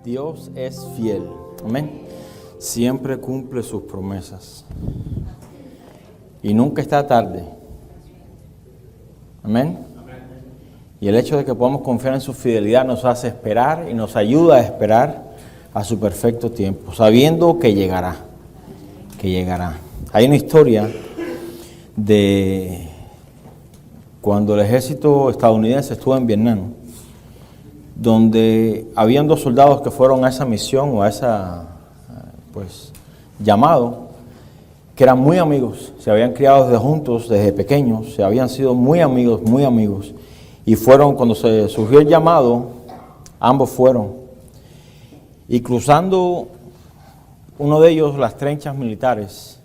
Dios es fiel, amén. Siempre cumple sus promesas y nunca está tarde, amén. Y el hecho de que podamos confiar en su fidelidad nos hace esperar y nos ayuda a esperar a su perfecto tiempo, sabiendo que llegará, Hay una historia de cuando el ejército estadounidense estuvo en Vietnam, donde habían dos soldados que fueron a esa misión o a esa llamado, que eran muy amigos, se habían criado desde juntos desde pequeños, se habían sido muy amigos, y fueron, cuando se surgió el llamado, ambos fueron, y cruzando uno de ellos las trenchas militares,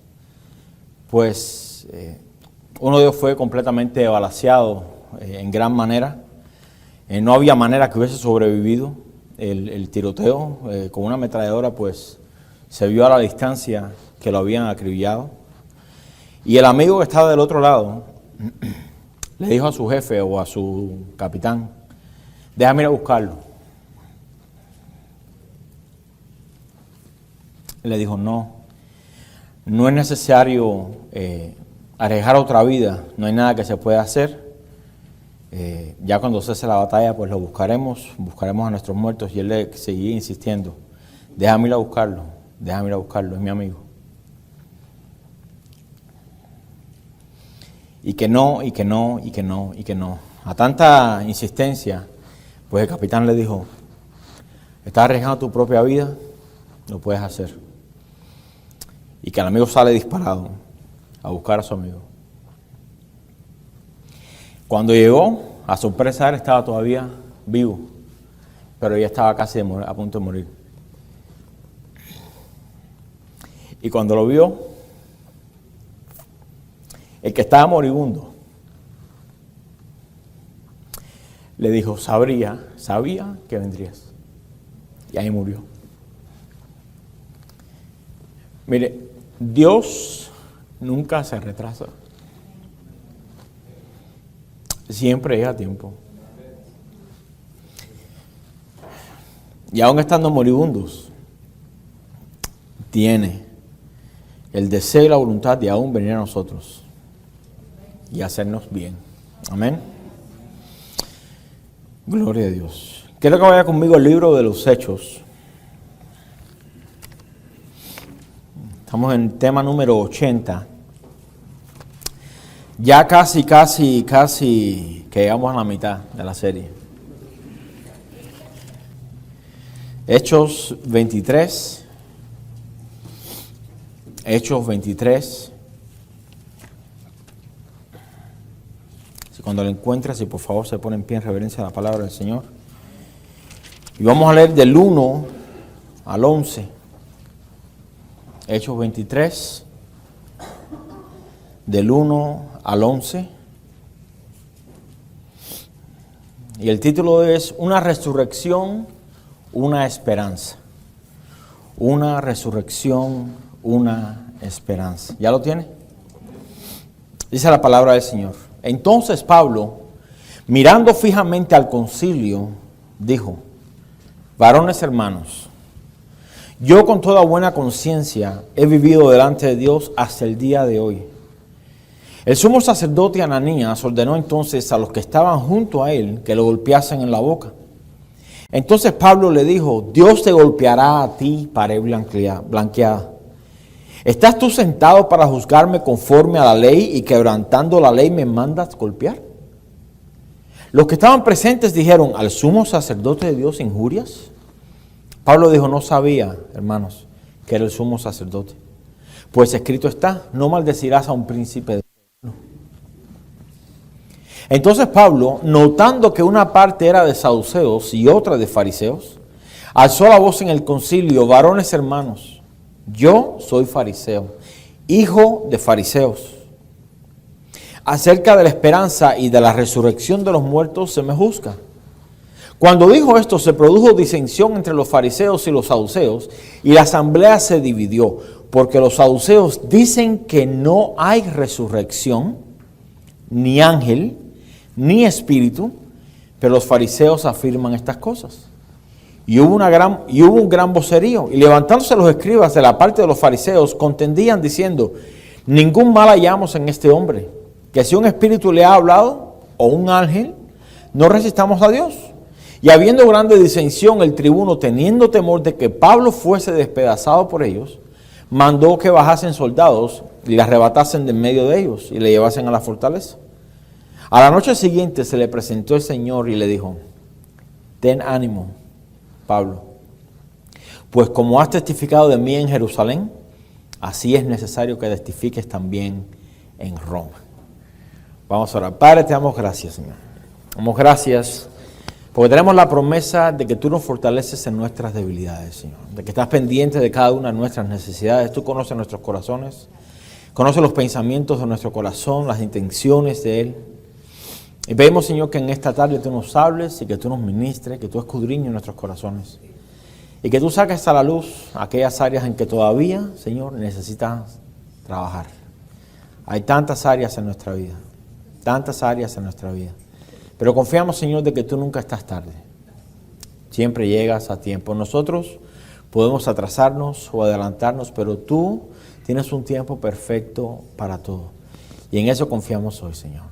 uno de ellos fue completamente balaceado en gran manera. No había manera que hubiese sobrevivido el tiroteo. Con una ametralladora se vio a la distancia que lo habían acribillado. Y el amigo que estaba del otro lado le dijo a su jefe o a su capitán: déjame ir a buscarlo. Él le dijo: no es necesario arriesgar otra vida, no hay nada que se pueda hacer. Ya cuando cese la batalla, lo buscaremos a nuestros muertos. Y él le seguía insistiendo: déjame ir a buscarlo, es mi amigo. Y que no. A tanta insistencia, el capitán le dijo: estás arriesgando tu propia vida, lo puedes hacer. Y que el amigo sale disparado a buscar a su amigo. Cuando llegó, a sorpresa, él estaba todavía vivo, pero ya estaba casi a punto de morir. Y cuando lo vio, el que estaba moribundo le dijo: sabía que vendrías. Y ahí murió. Mire, Dios nunca se retrasa. Siempre llega a tiempo. Y aún estando moribundos, tiene el deseo y la voluntad de aún venir a nosotros y hacernos bien. Amén. Gloria a Dios. Quiero que vaya conmigo al libro de los Hechos. Estamos en el tema número 80. Ya casi que llegamos a la mitad de la serie. Hechos 23. Si cuando lo encuentres, si por favor se pone en pie en reverencia a la palabra del Señor. Y vamos a leer del 1 al 11. Hechos 23. Del 1 al 11. Y el título es Una resurrección, una esperanza. Una resurrección, una esperanza. ¿Ya lo tiene? Dice la palabra del Señor. Entonces Pablo, mirando fijamente al concilio, dijo: varones hermanos, yo con toda buena conciencia he vivido delante de Dios hasta el día de hoy. El sumo sacerdote Ananías ordenó entonces a los que estaban junto a él que lo golpeasen en la boca. Entonces Pablo le dijo: Dios te golpeará a ti, pared blanqueada. ¿Estás tú sentado para juzgarme conforme a la ley y quebrantando la ley me mandas golpear? Los que estaban presentes dijeron: ¿al sumo sacerdote de Dios injurias? Pablo dijo: no sabía, hermanos, que era el sumo sacerdote. Pues escrito está: no maldecirás a un príncipe de... Entonces Pablo, notando que una parte era de saduceos y otra de fariseos, alzó la voz en el concilio: varones hermanos, yo soy fariseo, hijo de fariseos. Acerca de la esperanza y de la resurrección de los muertos se me juzga. Cuando dijo esto, se produjo disensión entre los fariseos y los saduceos, y la asamblea se dividió, porque los saduceos dicen que no hay resurrección, ni ángel, ni espíritu, pero los fariseos afirman estas cosas. Y hubo un gran vocerío. Y levantándose los escribas de la parte de los fariseos, contendían diciendo: ningún mal hallamos en este hombre, que si un espíritu le ha hablado, o un ángel, no resistamos a Dios. Y habiendo grande disensión, el tribuno, teniendo temor de que Pablo fuese despedazado por ellos, mandó que bajasen soldados y le arrebatasen de en medio de ellos y le llevasen a la fortaleza. A la noche siguiente se le presentó el Señor y le dijo: ten ánimo, Pablo, pues como has testificado de mí en Jerusalén, así es necesario que testifiques también en Roma. Vamos a orar. Padre, te damos gracias, Señor. Damos gracias porque tenemos la promesa de que tú nos fortaleces en nuestras debilidades, Señor. De que estás pendiente de cada una de nuestras necesidades. Tú conoces nuestros corazones, conoces los pensamientos de nuestro corazón, las intenciones de Él. Y pedimos, Señor, que en esta tarde tú nos hables y que tú nos ministres, que tú escudriñes nuestros corazones. Y que tú saques a la luz aquellas áreas en que todavía, Señor, necesitas trabajar. Hay tantas áreas en nuestra vida, tantas áreas en nuestra vida. Pero confiamos, Señor, de que tú nunca estás tarde. Siempre llegas a tiempo. Nosotros podemos atrasarnos o adelantarnos, pero tú tienes un tiempo perfecto para todo. Y en eso confiamos hoy, Señor.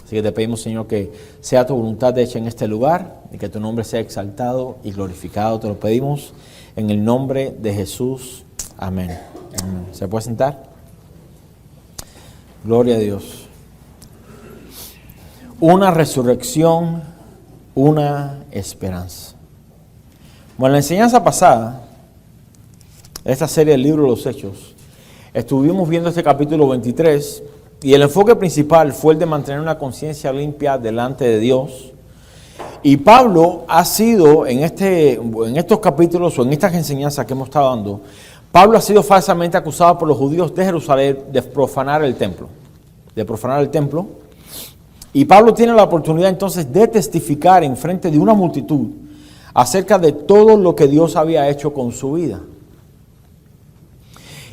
Así que te pedimos, Señor, que sea tu voluntad hecha en este lugar y que tu nombre sea exaltado y glorificado. Te lo pedimos en el nombre de Jesús. Amén. Amén. ¿Se puede sentar? Gloria a Dios. Una resurrección, una esperanza. Bueno, en la enseñanza pasada, de esta serie del libro de los Hechos, estuvimos viendo este capítulo 23 y el enfoque principal fue el de mantener una conciencia limpia delante de Dios. Y Pablo ha sido, en estos capítulos o en estas enseñanzas que hemos estado dando, Pablo ha sido falsamente acusado por los judíos de Jerusalén de profanar el templo. Y Pablo tiene la oportunidad entonces de testificar en frente de una multitud acerca de todo lo que Dios había hecho con su vida.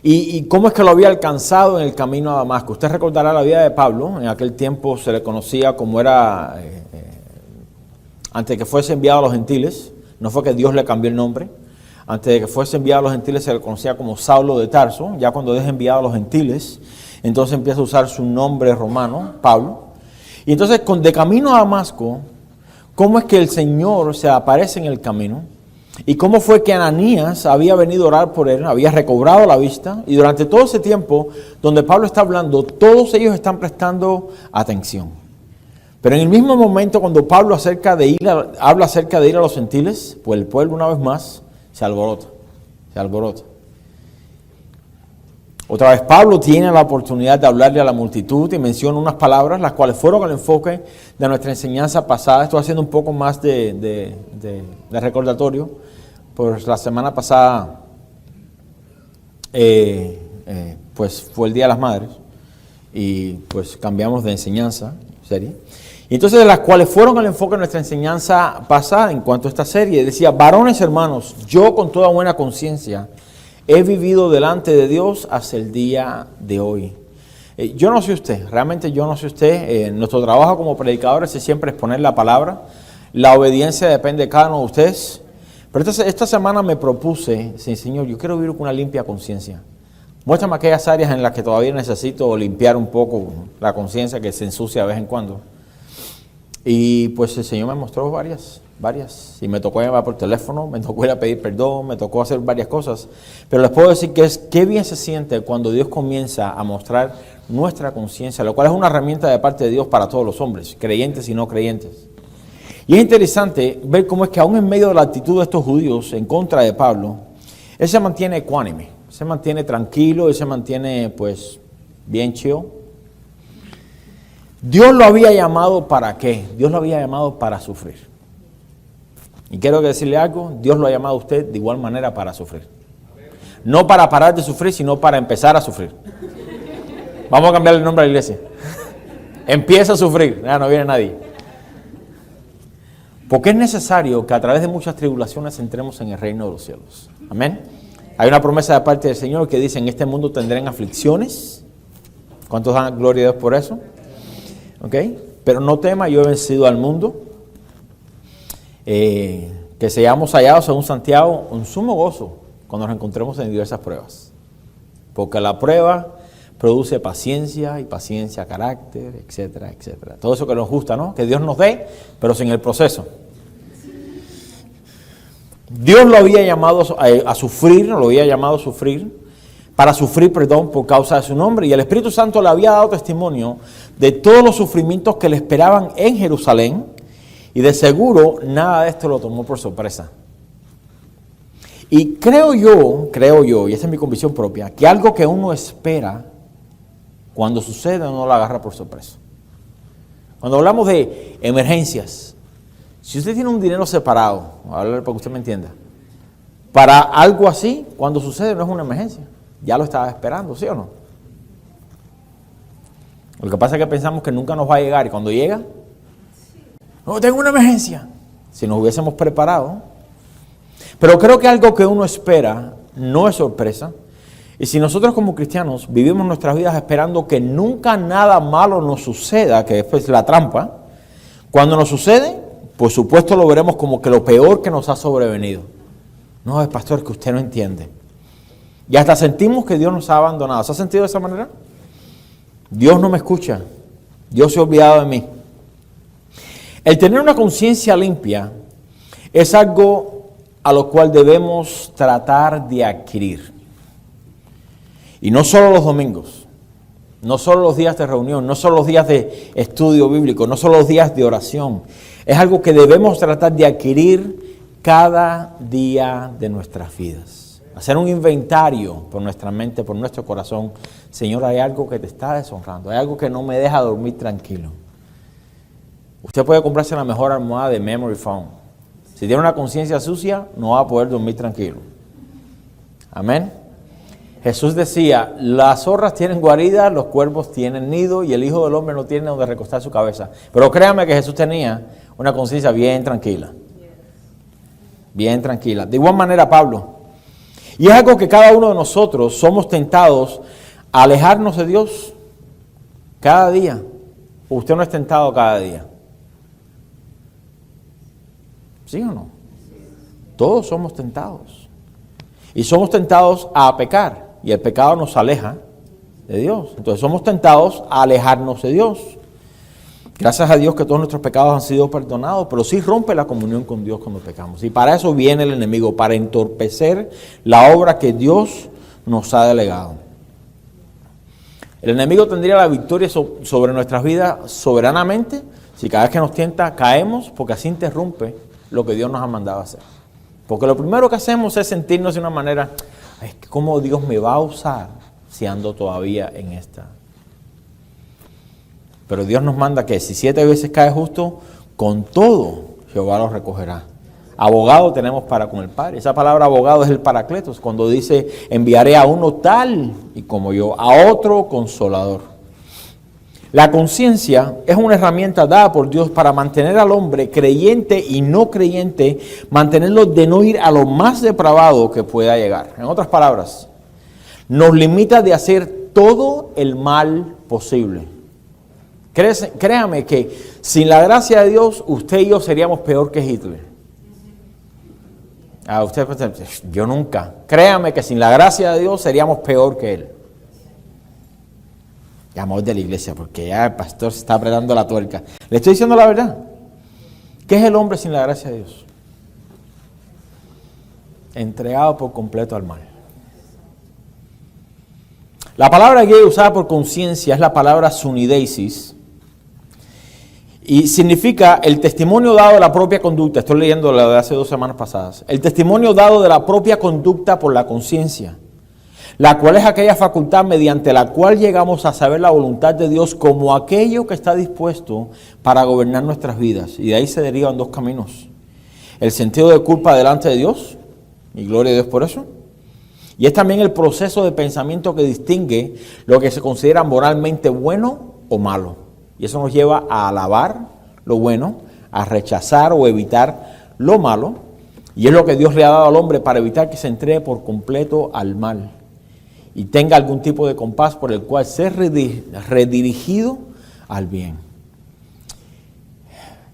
Y cómo es que lo había alcanzado en el camino a Damasco. Usted recordará la vida de Pablo. En aquel tiempo se le conocía como era, antes de que fuese enviado a los gentiles. No fue que Dios le cambió el nombre. Antes de que fuese enviado a los gentiles se le conocía como Saulo de Tarso. Ya cuando es enviado a los gentiles, entonces empieza a usar su nombre romano, Pablo. Y entonces de camino a Damasco, ¿cómo es que el Señor se aparece en el camino? Y cómo fue que Ananías había venido a orar por él, había recobrado la vista. Y durante todo ese tiempo donde Pablo está hablando, todos ellos están prestando atención. Pero en el mismo momento cuando Pablo habla acerca de ir a los gentiles, pues el pueblo una vez más se alborota. Otra vez Pablo tiene la oportunidad de hablarle a la multitud y menciona unas palabras, las cuales fueron el enfoque de nuestra enseñanza pasada. Estoy haciendo un poco más de recordatorio, pues la semana pasada pues fue el Día de las Madres y pues cambiamos de enseñanza, serie. Y entonces de las cuales fueron el enfoque de nuestra enseñanza pasada en cuanto a esta serie, decía: varones hermanos, yo con toda buena conciencia he vivido delante de Dios hasta el día de hoy. Yo no sé usted, realmente yo no sé usted. Nuestro trabajo como predicadores es siempre exponer la palabra. La obediencia depende de cada uno de ustedes. Pero esta semana me propuse, sí, Señor, yo quiero vivir con una limpia conciencia. Muéstrame aquellas áreas en las que todavía necesito limpiar un poco la conciencia que se ensucia de vez en cuando. Y pues el Señor me mostró varias. Y me tocó llamar por teléfono, me tocó ir a pedir perdón, me tocó hacer varias cosas. Pero les puedo decir que qué bien se siente cuando Dios comienza a mostrar nuestra conciencia, lo cual es una herramienta de parte de Dios para todos los hombres, creyentes y no creyentes. Y es interesante ver cómo es que aún en medio de la actitud de estos judíos en contra de Pablo, él se mantiene ecuánime, se mantiene tranquilo, él se mantiene pues bien chill. Dios lo había llamado ¿para qué? Dios lo había llamado para sufrir. Y quiero decirle algo, Dios lo ha llamado a usted de igual manera para sufrir. No para parar de sufrir, sino para empezar a sufrir. Vamos a cambiar el nombre a la iglesia. Empieza a sufrir, ya no viene nadie. Porque es necesario que a través de muchas tribulaciones entremos en el reino de los cielos. Amén. Hay una promesa de parte del Señor que dice: en este mundo tendrán aflicciones. ¿Cuántos dan gloria a Dios por eso? ¿Ok? Pero no tema, yo he vencido al mundo. que seamos hallados según Santiago un sumo gozo cuando nos encontremos en diversas pruebas. Porque la prueba produce paciencia y paciencia, carácter, etcétera, etcétera. Todo eso que nos gusta, ¿no? Que Dios nos dé, pero sin el proceso. Dios lo había llamado a sufrir, lo había llamado a sufrir, por causa de su nombre. Y el Espíritu Santo le había dado testimonio de todos los sufrimientos que le esperaban en Jerusalén. Y de seguro nada de esto lo tomó por sorpresa. Y creo yo, y esa es mi convicción propia, que algo que uno espera, cuando sucede, uno lo agarra por sorpresa. Cuando hablamos de emergencias, si usted tiene un dinero separado, a hablar para que usted me entienda, para algo así, cuando sucede no es una emergencia. Ya lo estaba esperando, ¿sí o no? Lo que pasa es que pensamos que nunca nos va a llegar y cuando llega, no, tengo una emergencia. Si nos hubiésemos preparado. Pero creo que algo que uno espera no es sorpresa. Y si nosotros como cristianos vivimos nuestras vidas esperando que nunca nada malo nos suceda, que es la trampa, cuando nos sucede, por supuesto lo veremos como que lo peor que nos ha sobrevenido. No, es pastor que usted no entiende. Y hasta sentimos que Dios nos ha abandonado. ¿Se ha sentido de esa manera? Dios no me escucha. Dios se ha olvidado de mí. El tener una conciencia limpia es algo a lo cual debemos tratar de adquirir. Y no solo los domingos, no solo los días de reunión, no solo los días de estudio bíblico, no solo los días de oración. Es algo que debemos tratar de adquirir cada día de nuestras vidas. Hacer un inventario por nuestra mente, por nuestro corazón. Señor, hay algo que te está deshonrando, hay algo que no me deja dormir tranquilo. Usted puede comprarse la mejor almohada de memory foam. Si tiene una conciencia sucia, no va a poder dormir tranquilo. Amén. Jesús decía, las zorras tienen guarida, los cuervos tienen nido y el Hijo del Hombre no tiene donde recostar su cabeza. Pero créame que Jesús tenía una conciencia bien tranquila. Bien tranquila. De igual manera Pablo. Y es algo que cada uno de nosotros somos tentados a alejarnos de Dios cada día. Usted no es tentado cada día. ¿Sí o no? Todos somos tentados. Y somos tentados a pecar. Y el pecado nos aleja de Dios. Entonces somos tentados a alejarnos de Dios. Gracias a Dios que todos nuestros pecados han sido perdonados, pero sí rompe la comunión con Dios cuando pecamos. Y para eso viene el enemigo, para entorpecer la obra que Dios nos ha delegado. El enemigo tendría la victoria sobre nuestras vidas soberanamente si cada vez que nos tienta caemos, porque así interrumpe lo que Dios nos ha mandado a hacer. Porque lo primero que hacemos es sentirnos de una manera, es que cómo Dios me va a usar si ando todavía en esta. Pero Dios nos manda que si 7 veces cae justo, con todo Jehová lo recogerá. Abogado tenemos para con el Padre. Esa palabra abogado es el Paracletos, cuando dice enviaré a uno tal y como yo, a otro consolador. La conciencia es una herramienta dada por Dios para mantener al hombre creyente y no creyente, mantenerlo de no ir a lo más depravado que pueda llegar. En otras palabras, nos limita de hacer todo el mal posible. Créame que sin la gracia de Dios, usted y yo seríamos peor que Hitler. Usted piensa, yo nunca. Créame que sin la gracia de Dios seríamos peor que él. Llamamos de la iglesia porque ya el pastor se está apretando la tuerca. Le estoy diciendo la verdad. ¿Qué es el hombre sin la gracia de Dios? Entregado por completo al mal. La palabra que usada por conciencia es la palabra sunideisis. Y significa el testimonio dado de la propia conducta. Estoy leyendo la de hace 2 semanas pasadas. El testimonio dado de la propia conducta por la conciencia, la cual es aquella facultad mediante la cual llegamos a saber la voluntad de Dios como aquello que está dispuesto para gobernar nuestras vidas. Y de ahí se derivan 2 caminos. El sentido de culpa delante de Dios, y gloria a Dios por eso. Y es también el proceso de pensamiento que distingue lo que se considera moralmente bueno o malo. Y eso nos lleva a alabar lo bueno, a rechazar o evitar lo malo. Y es lo que Dios le ha dado al hombre para evitar que se entregue por completo al mal y tenga algún tipo de compás por el cual ser redirigido al bien.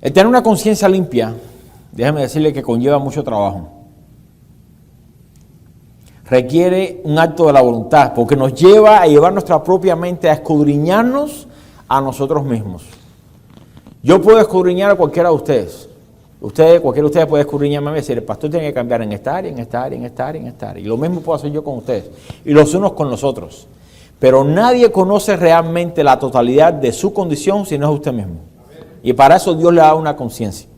El tener una conciencia limpia déjeme decirle que conlleva mucho trabajo. Requiere un acto de la voluntad, porque nos lleva a llevar nuestra propia mente a escudriñarnos a nosotros mismos. Yo puedo escudriñar a cualquiera de ustedes. Cualquiera de ustedes puede escudriñarme y decir, el pastor tiene que cambiar en esta área, en esta área, en esta área, en esta área. Y lo mismo puedo hacer yo con ustedes. Y los unos con los otros. Pero nadie conoce realmente la totalidad de su condición si no es usted mismo. Y para eso Dios le da una conciencia.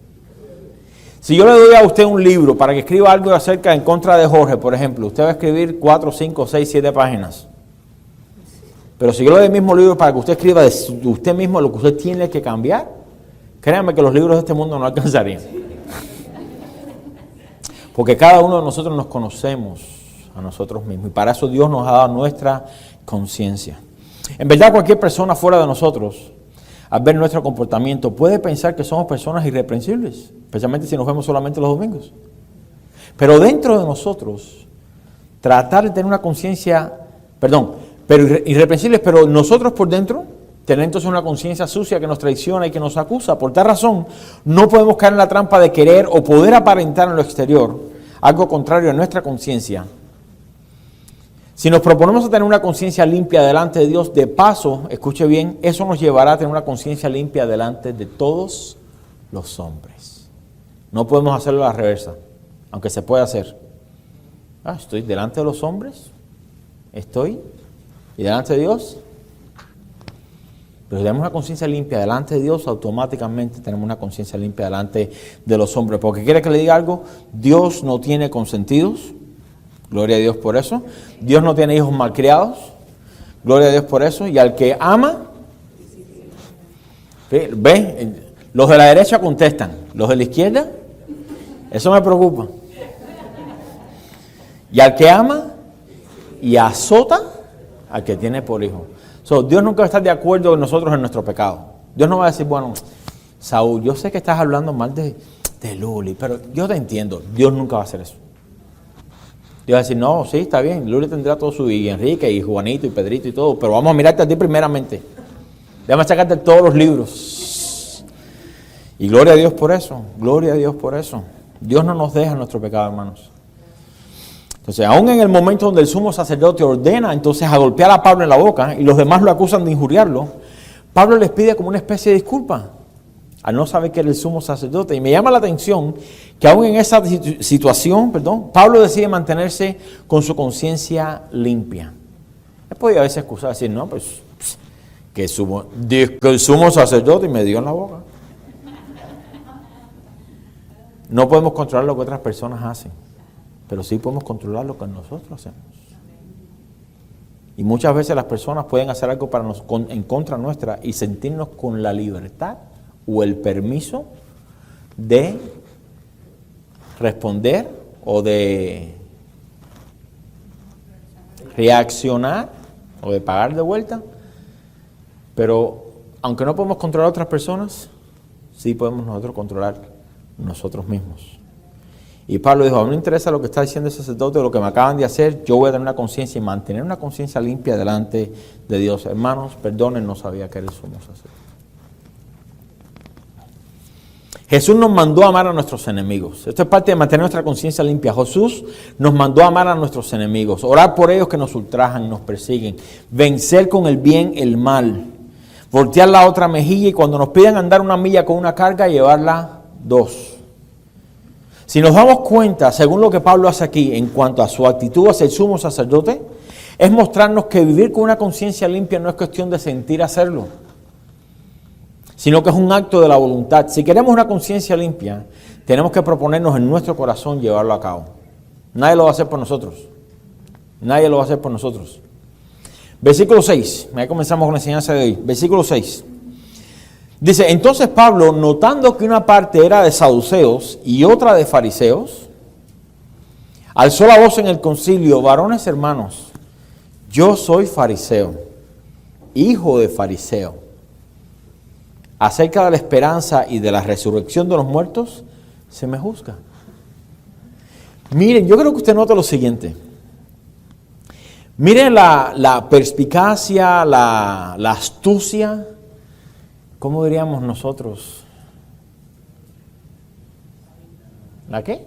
Si yo le doy a usted un libro para que escriba algo acerca en contra de Jorge, por ejemplo, usted va a escribir 4, 5, 6, 7 páginas. Pero si yo le doy el mismo libro para que usted escriba de usted mismo lo que usted tiene que cambiar, créanme que los libros de este mundo no alcanzarían. Porque cada uno de nosotros nos conocemos a nosotros mismos. Y para eso Dios nos ha dado nuestra conciencia. En verdad, cualquier persona fuera de nosotros, al ver nuestro comportamiento, puede pensar que somos personas irreprensibles, especialmente si nos vemos solamente los domingos. Pero dentro de nosotros, tratar de tener una conciencia, pero irreprensibles, pero nosotros por dentro, tener entonces una conciencia sucia que nos traiciona y que nos acusa. Por tal razón, no podemos caer en la trampa de querer o poder aparentar en lo exterior algo contrario a nuestra conciencia. Si nos proponemos a tener una conciencia limpia delante de Dios, de paso, escuche bien, eso nos llevará a tener una conciencia limpia delante de todos los hombres. No podemos hacerlo a la reversa, aunque se puede hacer. Estoy delante de los hombres, y delante de Dios. Pero si tenemos una conciencia limpia delante de Dios, automáticamente tenemos una conciencia limpia delante de los hombres. Porque quiere que le diga algo, Dios no tiene consentidos. Gloria a Dios por eso. Dios no tiene hijos malcriados. Gloria a Dios por eso. Y al que ama, ¿ve? Los de la derecha contestan. Los de la izquierda, eso me preocupa. Y al que ama y azota al que tiene por hijo. Dios nunca va a estar de acuerdo con nosotros en nuestro pecado. Dios no va a decir, bueno, Saúl, yo sé que estás hablando mal de Luli, pero yo te entiendo. Dios nunca va a hacer eso. Dios va a decir, no, sí, está bien, Luli tendrá todo su, y Enrique, y Juanito, y Pedrito, y todo, pero vamos a mirarte a ti primeramente. Déjame sacarte todos los libros. Y gloria a Dios por eso, gloria a Dios por eso. Dios no nos deja nuestro pecado, hermanos. Entonces, aún en el momento donde el sumo sacerdote ordena entonces a golpear a Pablo en la boca y los demás lo acusan de injuriarlo, Pablo les pide como una especie de disculpa al no saber que era el sumo sacerdote. Y me llama la atención que aún en esa situación, Pablo decide mantenerse con su conciencia limpia. Él podía a veces excusar, decir, no, pues, que el sumo sacerdote me dio en la boca. No podemos controlar lo que otras personas hacen, pero sí podemos controlar lo que nosotros hacemos. Y muchas veces las personas pueden hacer algo en contra nuestra y sentirnos con la libertad o el permiso de responder o de reaccionar o de pagar de vuelta. Pero aunque no podemos controlar a otras personas, sí podemos nosotros controlar nosotros mismos. Y Pablo dijo, a mí no me interesa lo que está diciendo el sacerdote o lo que me acaban de hacer, yo voy a tener una conciencia y mantener una conciencia limpia delante de Dios. Hermanos, perdonen, no sabía que era el sumo sacerdote. Jesús nos mandó a amar a nuestros enemigos. Esto es parte de mantener nuestra conciencia limpia. Jesús nos mandó a amar a nuestros enemigos, orar por ellos que nos ultrajan, nos persiguen, vencer con el bien el mal, voltear la otra mejilla y cuando nos pidan andar una milla con una carga, llevarla 2. Si nos damos cuenta, según lo que Pablo hace aquí en cuanto a su actitud hacia el sumo sacerdote, es mostrarnos que vivir con una conciencia limpia no es cuestión de sentir hacerlo, sino que es un acto de la voluntad. Si queremos una conciencia limpia, tenemos que proponernos en nuestro corazón llevarlo a cabo. Nadie lo va a hacer por nosotros. Nadie lo va a hacer por nosotros. Versículo 6. Ya comenzamos con la enseñanza de hoy. Versículo 6. Dice, entonces Pablo, notando que una parte era de saduceos y otra de fariseos, alzó la voz en el concilio, varones hermanos, yo soy fariseo, hijo de fariseo. Acerca de la esperanza y de la resurrección de los muertos, se me juzga. Miren, yo creo que usted nota lo siguiente. Miren la perspicacia, la astucia, ¿cómo diríamos nosotros? ¿La qué?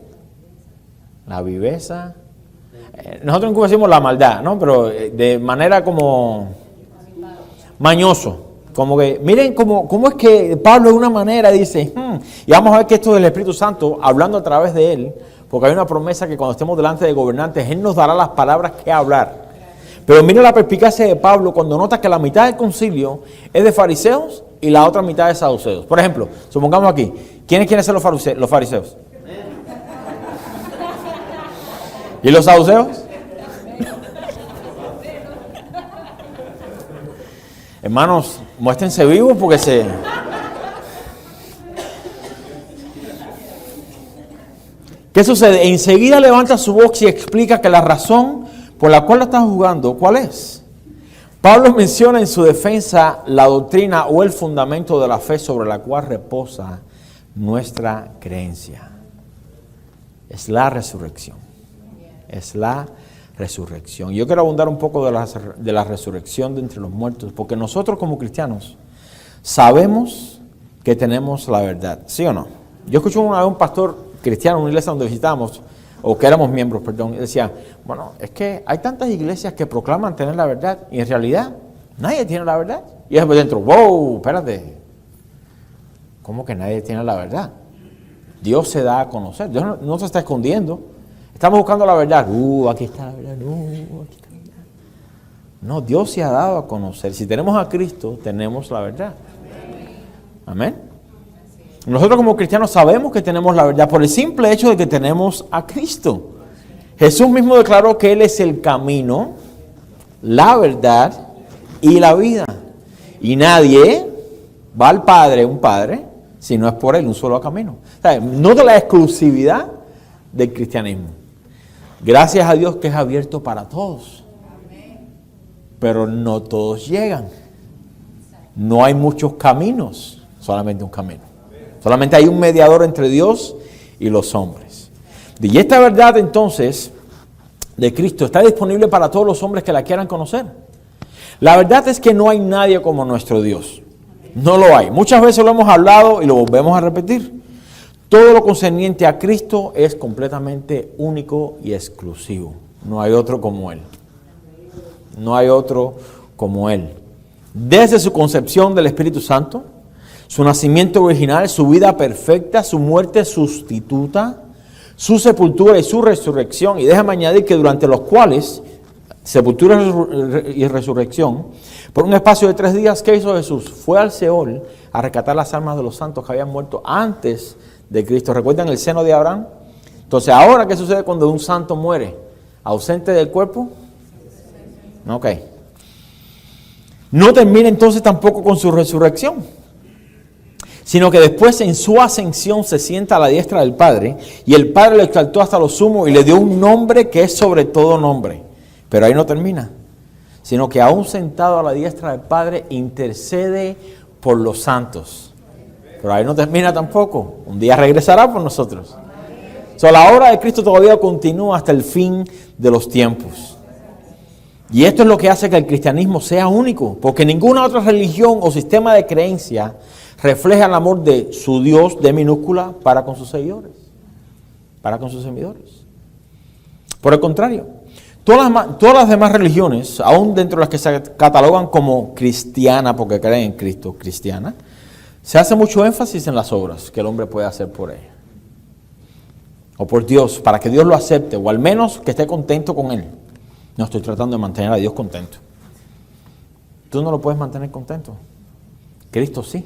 La viveza. Nosotros en Cuba decimos la maldad, ¿no? Pero de manera como mañoso. Como que, miren cómo es que Pablo de una manera dice, y vamos a ver que esto del Espíritu Santo, hablando a través de él, porque hay una promesa que cuando estemos delante de gobernantes, él nos dará las palabras que hablar. Pero mira la perspicacia de Pablo cuando nota que la mitad del concilio es de fariseos y la otra mitad de saduceos. Por ejemplo, supongamos aquí, ¿quiénes quieren ser los fariseos? ¿Y los saduceos? Hermanos, muéstrense vivos porque ¿Qué sucede? Enseguida levanta su voz y explica que la razón por la cual la están juzgando, ¿cuál es? Pablo menciona en su defensa la doctrina o el fundamento de la fe sobre la cual reposa nuestra creencia. Es la resurrección. Es la resurrección. Yo quiero abundar un poco de la resurrección de entre los muertos, porque nosotros como cristianos sabemos que tenemos la verdad, ¿sí o no? Yo escuché una vez un pastor cristiano en una iglesia donde visitamos, o que éramos miembros, perdón, y decía, bueno, es que hay tantas iglesias que proclaman tener la verdad, y en realidad nadie tiene la verdad. Y después dentro, wow, espérate, ¿cómo que nadie tiene la verdad? Dios se da a conocer, Dios no se está escondiendo. Estamos buscando la verdad. Aquí está la verdad. Aquí está la verdad. No, Dios se ha dado a conocer. Si tenemos a Cristo, tenemos la verdad. Amén. Nosotros como cristianos sabemos que tenemos la verdad por el simple hecho de que tenemos a Cristo. Jesús mismo declaró que Él es el camino, la verdad y la vida. Y nadie va al Padre, un Padre, si no es por Él, un solo camino. O sea, no de la exclusividad del cristianismo. Gracias a Dios que es abierto para todos. Pero no todos llegan. No hay muchos caminos, solamente un camino. Solamente hay un mediador entre Dios y los hombres. Y esta verdad entonces de Cristo está disponible para todos los hombres que la quieran conocer. La verdad es que no hay nadie como nuestro Dios. No lo hay. Muchas veces lo hemos hablado y lo volvemos a repetir. Todo lo concerniente a Cristo es completamente único y exclusivo. No hay otro como Él. No hay otro como Él. Desde su concepción del Espíritu Santo, su nacimiento original, su vida perfecta, su muerte sustituta, su sepultura y su resurrección. Y déjame añadir que durante los cuales, sepultura y resurrección, por un espacio de 3 días, ¿qué hizo Jesús? Fue al Seol a rescatar las almas de los santos que habían muerto antes de Cristo. ¿Recuerdan el seno de Abraham? Entonces, ¿ahora qué sucede cuando un santo muere? ¿Ausente del cuerpo? Ok. No termina entonces tampoco con su resurrección, sino que después en su ascensión se sienta a la diestra del Padre, y el Padre lo exaltó hasta lo sumo y le dio un nombre que es sobre todo nombre. Pero ahí no termina, sino que aún sentado a la diestra del Padre intercede por los santos. Pero ahí no termina tampoco. Un día regresará por nosotros. La obra de Cristo todavía continúa hasta el fin de los tiempos. Y esto es lo que hace que el cristianismo sea único, porque ninguna otra religión o sistema de creencia refleja el amor de su Dios de minúscula para con sus seguidores, para con sus servidores. Por el contrario, todas las demás religiones, aún dentro de las que se catalogan como cristiana, porque creen en Cristo, cristiana, se hace mucho énfasis en las obras que el hombre puede hacer por ella. O por Dios, para que Dios lo acepte, o al menos que esté contento con Él. No estoy tratando de mantener a Dios contento. Tú no lo puedes mantener contento. Cristo sí.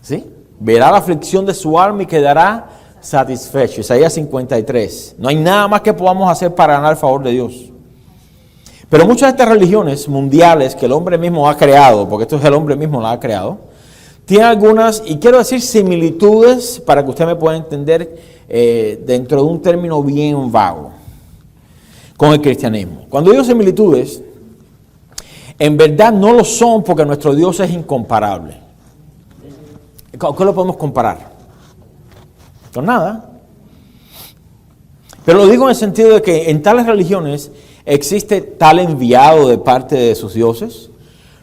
¿Sí? Verá la aflicción de su alma y quedará satisfecho. Isaías 53. No hay nada más que podamos hacer para ganar el favor de Dios. Pero muchas de estas religiones mundiales que el hombre mismo ha creado, porque esto es el hombre mismo la ha creado, tiene algunas, y quiero decir similitudes para que usted me pueda entender dentro de un término bien vago, con el cristianismo. Cuando digo similitudes, en verdad no lo son porque nuestro Dios es incomparable. ¿Con qué lo podemos comparar? Con nada. Pero lo digo en el sentido de que en tales religiones existe tal enviado de parte de sus dioses,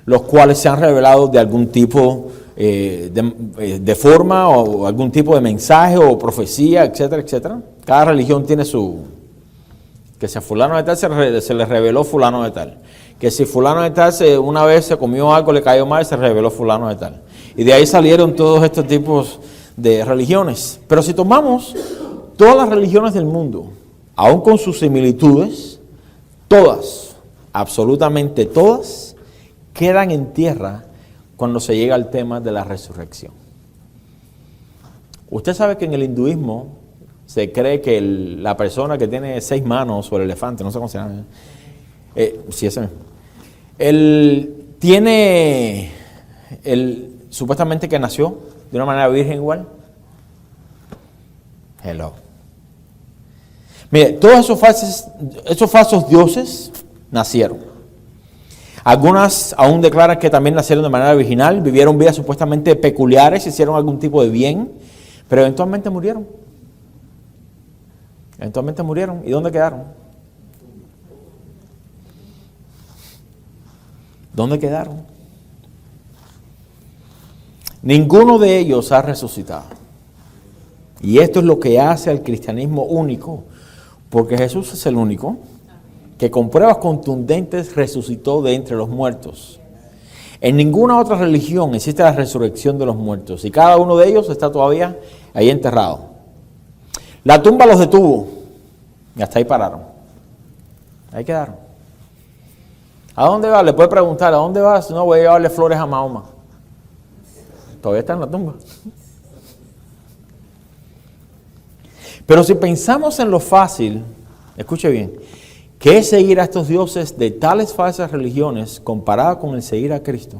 los cuales se han revelado de algún tipo de forma o algún tipo de mensaje o profecía, etcétera, etcétera. Cada religión tiene su... Que si a fulano de tal se le reveló fulano de tal. Que si fulano de tal una vez se comió algo, le cayó mal, se reveló fulano de tal. Y de ahí salieron todos estos tipos de religiones. Pero si tomamos todas las religiones del mundo, aun con sus similitudes, todas, absolutamente todas, quedan en tierra cuando se llega al tema de la resurrección. Usted sabe que en el hinduismo se cree que la persona que tiene 6 manos o el elefante, no sé cómo se llama, sí, ese mismo, él tiene, supuestamente que nació de una manera virgen igual. Hello. Mire, todos esos falsos dioses nacieron. Algunas aún declaran que también nacieron de manera virginal, vivieron vidas supuestamente peculiares, hicieron algún tipo de bien, pero eventualmente murieron. Eventualmente murieron. ¿Y dónde quedaron? ¿Dónde quedaron? Ninguno de ellos ha resucitado. Y esto es lo que hace al cristianismo único, porque Jesús es el único que con pruebas contundentes resucitó de entre los muertos. En ninguna otra religión existe la resurrección de los muertos y cada uno de ellos está todavía ahí enterrado. La tumba los detuvo y hasta ahí pararon. Ahí quedaron. ¿A dónde va? Le puede preguntar, ¿a dónde vas? No, voy a llevarle flores a Mahoma. Todavía está en la tumba. Pero si pensamos en lo fácil, escuche bien, que es seguir a estos dioses de tales falsas religiones comparado con el seguir a Cristo,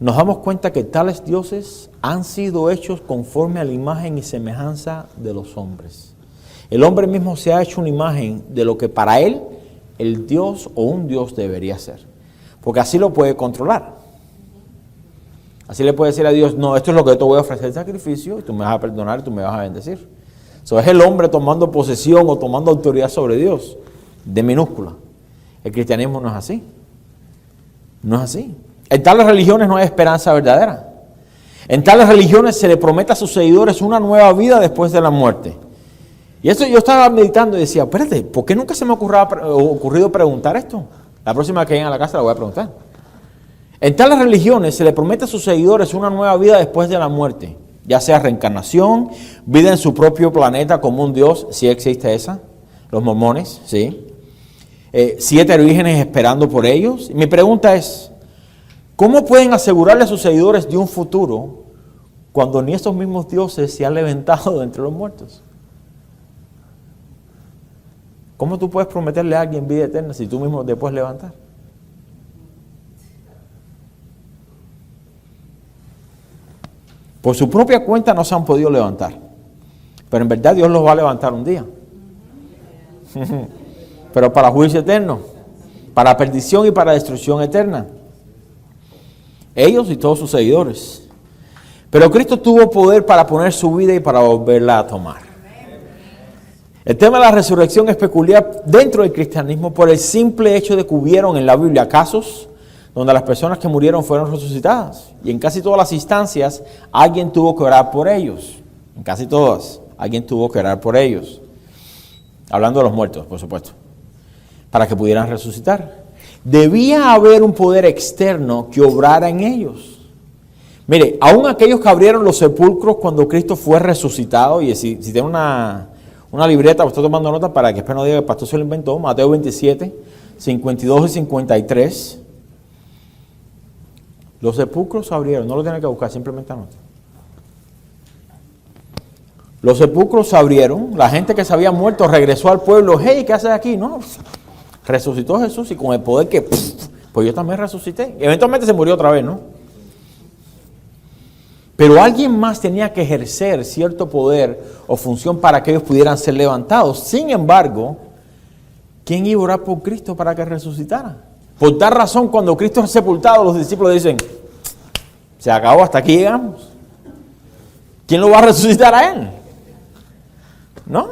nos damos cuenta que tales dioses han sido hechos conforme a la imagen y semejanza de los hombres. El hombre mismo se ha hecho una imagen de lo que para él el Dios o un Dios debería ser, porque así lo puede controlar. Así le puede decir a Dios, no, esto es lo que yo te voy a ofrecer el sacrificio y tú me vas a perdonar y tú me vas a bendecir. Eso es el hombre tomando posesión o tomando autoridad sobre Dios, de minúscula. El cristianismo no es así. No es así. En tales religiones no hay esperanza verdadera. En tales religiones se le promete a sus seguidores una nueva vida después de la muerte. Y esto yo estaba meditando y decía, espérate, ¿por qué nunca se me ocurrido preguntar esto? La próxima que venga a la casa la voy a preguntar. En tales religiones se le promete a sus seguidores una nueva vida después de la muerte, ya sea reencarnación, vida en su propio planeta como un Dios, si existe esa, los mormones, sí. 7 vírgenes esperando por ellos. Y mi pregunta es, ¿cómo pueden asegurarle a sus seguidores de un futuro cuando ni esos mismos dioses se han levantado de entre los muertos? ¿Cómo tú puedes prometerle a alguien vida eterna si tú mismo te puedes levantar? Por su propia cuenta no se han podido levantar, pero en verdad Dios los va a levantar un día. Pero para juicio eterno, para perdición y para destrucción eterna. Ellos y todos sus seguidores. Pero Cristo tuvo poder para poner su vida y para volverla a tomar. El tema de la resurrección es peculiar dentro del cristianismo por el simple hecho de que hubieron en la Biblia casos donde las personas que murieron fueron resucitadas. Y en casi todas las instancias alguien tuvo que orar por ellos. En casi todas, alguien tuvo que orar por ellos. Hablando de los muertos, por supuesto. Para que pudieran resucitar. Debía haber un poder externo que obrara en ellos. Mire, aún aquellos que abrieron los sepulcros cuando Cristo fue resucitado, y si tiene una libreta, usted tomando nota para que después no diga que el pastor se lo inventó, Mateo 27, 52 y 53. Los sepulcros se abrieron, no lo tiene que buscar, simplemente anota. Los sepulcros se abrieron, la gente que se había muerto regresó al pueblo. Hey, ¿qué haces aquí? No, resucitó Jesús y con el poder que, pues yo también resucité. Y eventualmente se murió otra vez, ¿no? Pero alguien más tenía que ejercer cierto poder o función para que ellos pudieran ser levantados. Sin embargo, ¿quién iba a orar por Cristo para que resucitara? Por tal razón, cuando Cristo es sepultado, los discípulos dicen, se acabó, hasta aquí llegamos. ¿Quién lo va a resucitar a él? ¿No?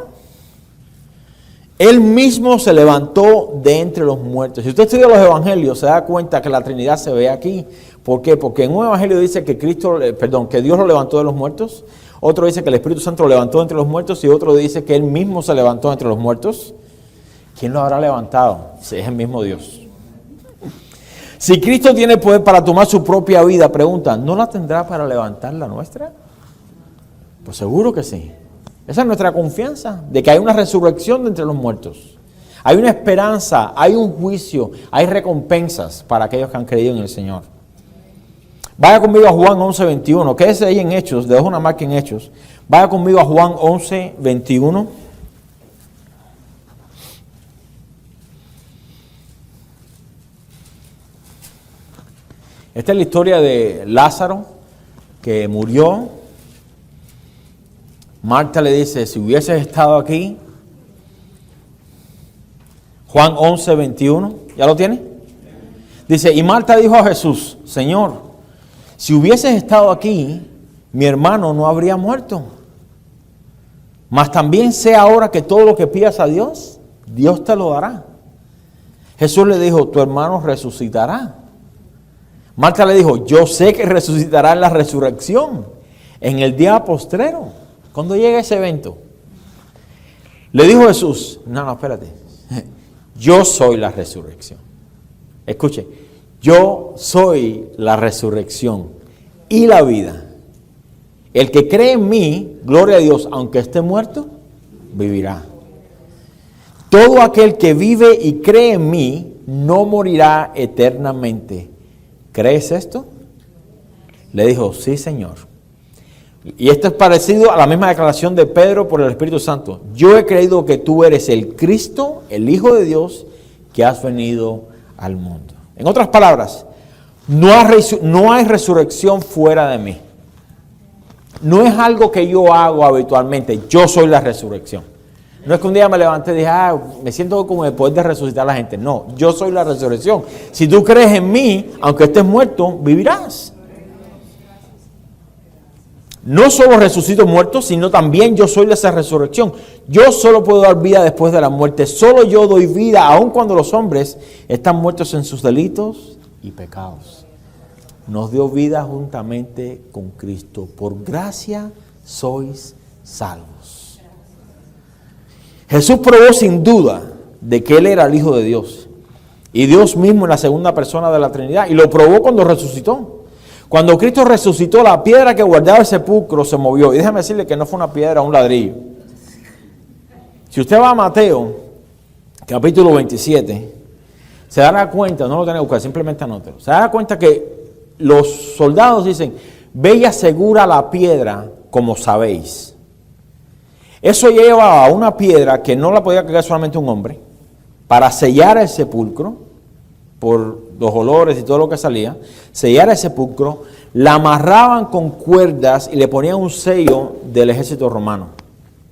Él mismo se levantó de entre los muertos. Si usted estudia los evangelios, se da cuenta que la Trinidad se ve aquí ¿Por qué? Porque en un evangelio dice que que Dios lo levantó de los muertos. Otro dice que el Espíritu Santo lo levantó entre los muertos. Y otro dice que Él mismo se levantó entre los muertos. ¿Quién lo habrá levantado? Sí, es el mismo Dios. Si Cristo tiene poder para tomar su propia vida, pregunta, ¿no la tendrá para levantar la nuestra? Pues seguro que sí. Esa es nuestra confianza, de que hay una resurrección de entre los muertos. Hay una esperanza, hay un juicio, hay recompensas para aquellos que han creído en el Señor. Vaya conmigo a Juan 11:21, quédese ahí en Hechos, le dejo una marca en Hechos. Vaya conmigo a Juan 11:21. Esta es la historia de Lázaro, que murió. Marta le dice, si hubieses estado aquí. Juan 11:21, ¿ya lo tiene? Dice, y Marta dijo a Jesús, Señor, si hubieses estado aquí, mi hermano no habría muerto. Mas también sé ahora que todo lo que pidas a Dios, Dios te lo dará. Jesús le dijo, tu hermano resucitará. Marta le dijo, yo sé que resucitará en la resurrección, en el día postrero. ¿Cuándo llega ese evento? Le dijo Jesús, no, espérate. Yo soy la resurrección. Escuche, yo soy la resurrección y la vida. El que cree en mí, gloria a Dios, aunque esté muerto, vivirá. Todo aquel que vive y cree en mí, no morirá eternamente. ¿Crees esto? Le dijo, sí, Señor. Y esto es parecido a la misma declaración de Pedro por el Espíritu Santo. Yo he creído que tú eres el Cristo, el Hijo de Dios, que has venido al mundo. En otras palabras, no hay resurrección fuera de mí. No es algo que yo hago habitualmente. Yo soy la resurrección. No es que un día me levanté y dije, me siento como el poder de resucitar a la gente. No, yo soy la resurrección. Si tú crees en mí, aunque estés muerto, vivirás. No solo resucito muertos, sino también yo soy esa resurrección. Yo solo puedo dar vida después de la muerte. Solo yo doy vida, aun cuando los hombres están muertos en sus delitos y pecados. Nos dio vida juntamente con Cristo. Por gracia sois salvos. Jesús probó sin duda de que Él era el Hijo de Dios. Y Dios mismo en la segunda persona de la Trinidad. Y lo probó cuando resucitó. Cuando Cristo resucitó, la piedra que guardaba el sepulcro se movió. Y déjame decirle que no fue una piedra, un ladrillo. Si usted va a Mateo, capítulo 27, se dará cuenta, no lo tiene que buscar, simplemente anótelo. Se dará cuenta que los soldados dicen, ve y asegura la piedra como sabéis. Eso lleva a una piedra que no la podía cargar solamente un hombre, para sellar el sepulcro, por los olores y todo lo que salía, sellar el sepulcro, la amarraban con cuerdas y le ponían un sello del ejército romano.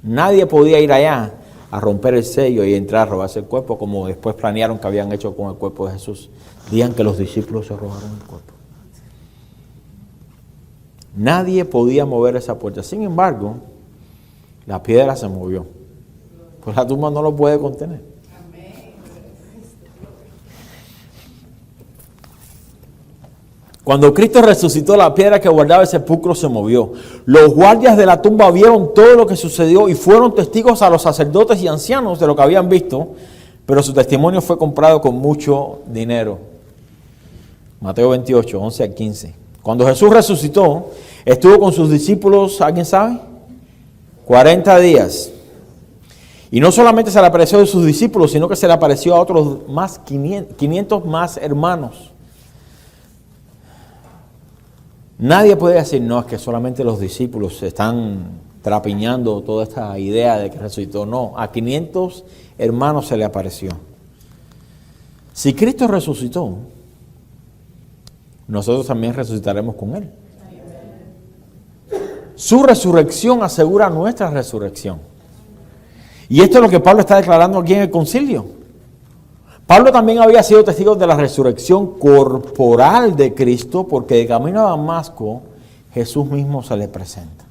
Nadie podía ir allá a romper el sello y entrar a robarse el cuerpo, como después planearon que habían hecho con el cuerpo de Jesús. Digan que los discípulos se robaron el cuerpo. Nadie podía mover esa puerta. Sin embargo, la piedra se movió. Pues la tumba no lo puede contener. Cuando Cristo resucitó, la piedra que guardaba el sepulcro se movió. Los guardias de la tumba vieron todo lo que sucedió y fueron testigos a los sacerdotes y ancianos de lo que habían visto, pero su testimonio fue comprado con mucho dinero. Mateo 28, 11 al 15. Cuando Jesús resucitó, estuvo con sus discípulos, ¿alguien sabe? 40 días. Y no solamente se le apareció a sus discípulos, sino que se le apareció a otros más 500 más hermanos. Nadie puede decir, no, es que solamente los discípulos están trapiñando toda esta idea de que resucitó. No, a 500 hermanos se le apareció. Si Cristo resucitó, nosotros también resucitaremos con Él. Su resurrección asegura nuestra resurrección. Y esto es lo que Pablo está declarando aquí en el concilio. Pablo también había sido testigo de la resurrección corporal de Cristo, porque de camino a Damasco, Jesús mismo se le presenta.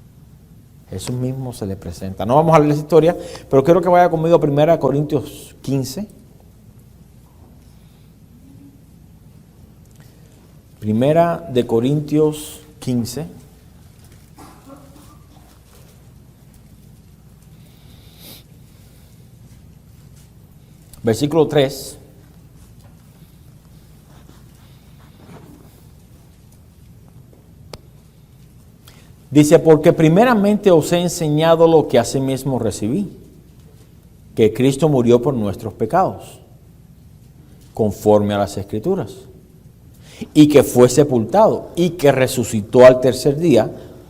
Jesús mismo se le presenta. No vamos a leer esa historia, pero quiero que vaya conmigo a 1 Corintios 15. Primera de Corintios 15. Versículo 3. Dice, porque primeramente os he enseñado lo que asimismo recibí, que Cristo murió por nuestros pecados, conforme a las Escrituras, y que fue sepultado, y que resucitó al tercer día,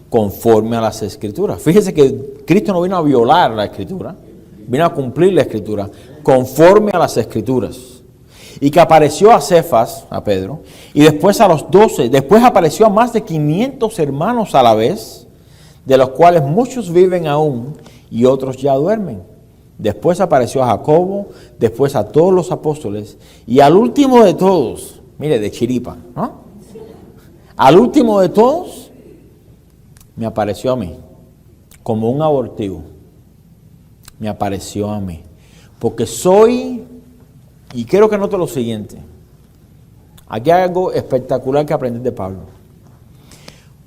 conforme a las Escrituras. Fíjese que Cristo no vino a violar la Escritura, vino a cumplir la Escritura, conforme a las Escrituras. Y que apareció a Cefas, a Pedro, y después a los 12, después apareció a más de 500 hermanos a la vez, de los cuales muchos viven aún y otros ya duermen. Después apareció a Jacobo, después a todos los apóstoles, y al último de todos, mire, de chiripa, ¿no? Al último de todos, me apareció a mí, como un abortivo, me apareció a mí, porque soy... Y quiero que note lo siguiente. Aquí hay algo espectacular que aprendí de Pablo.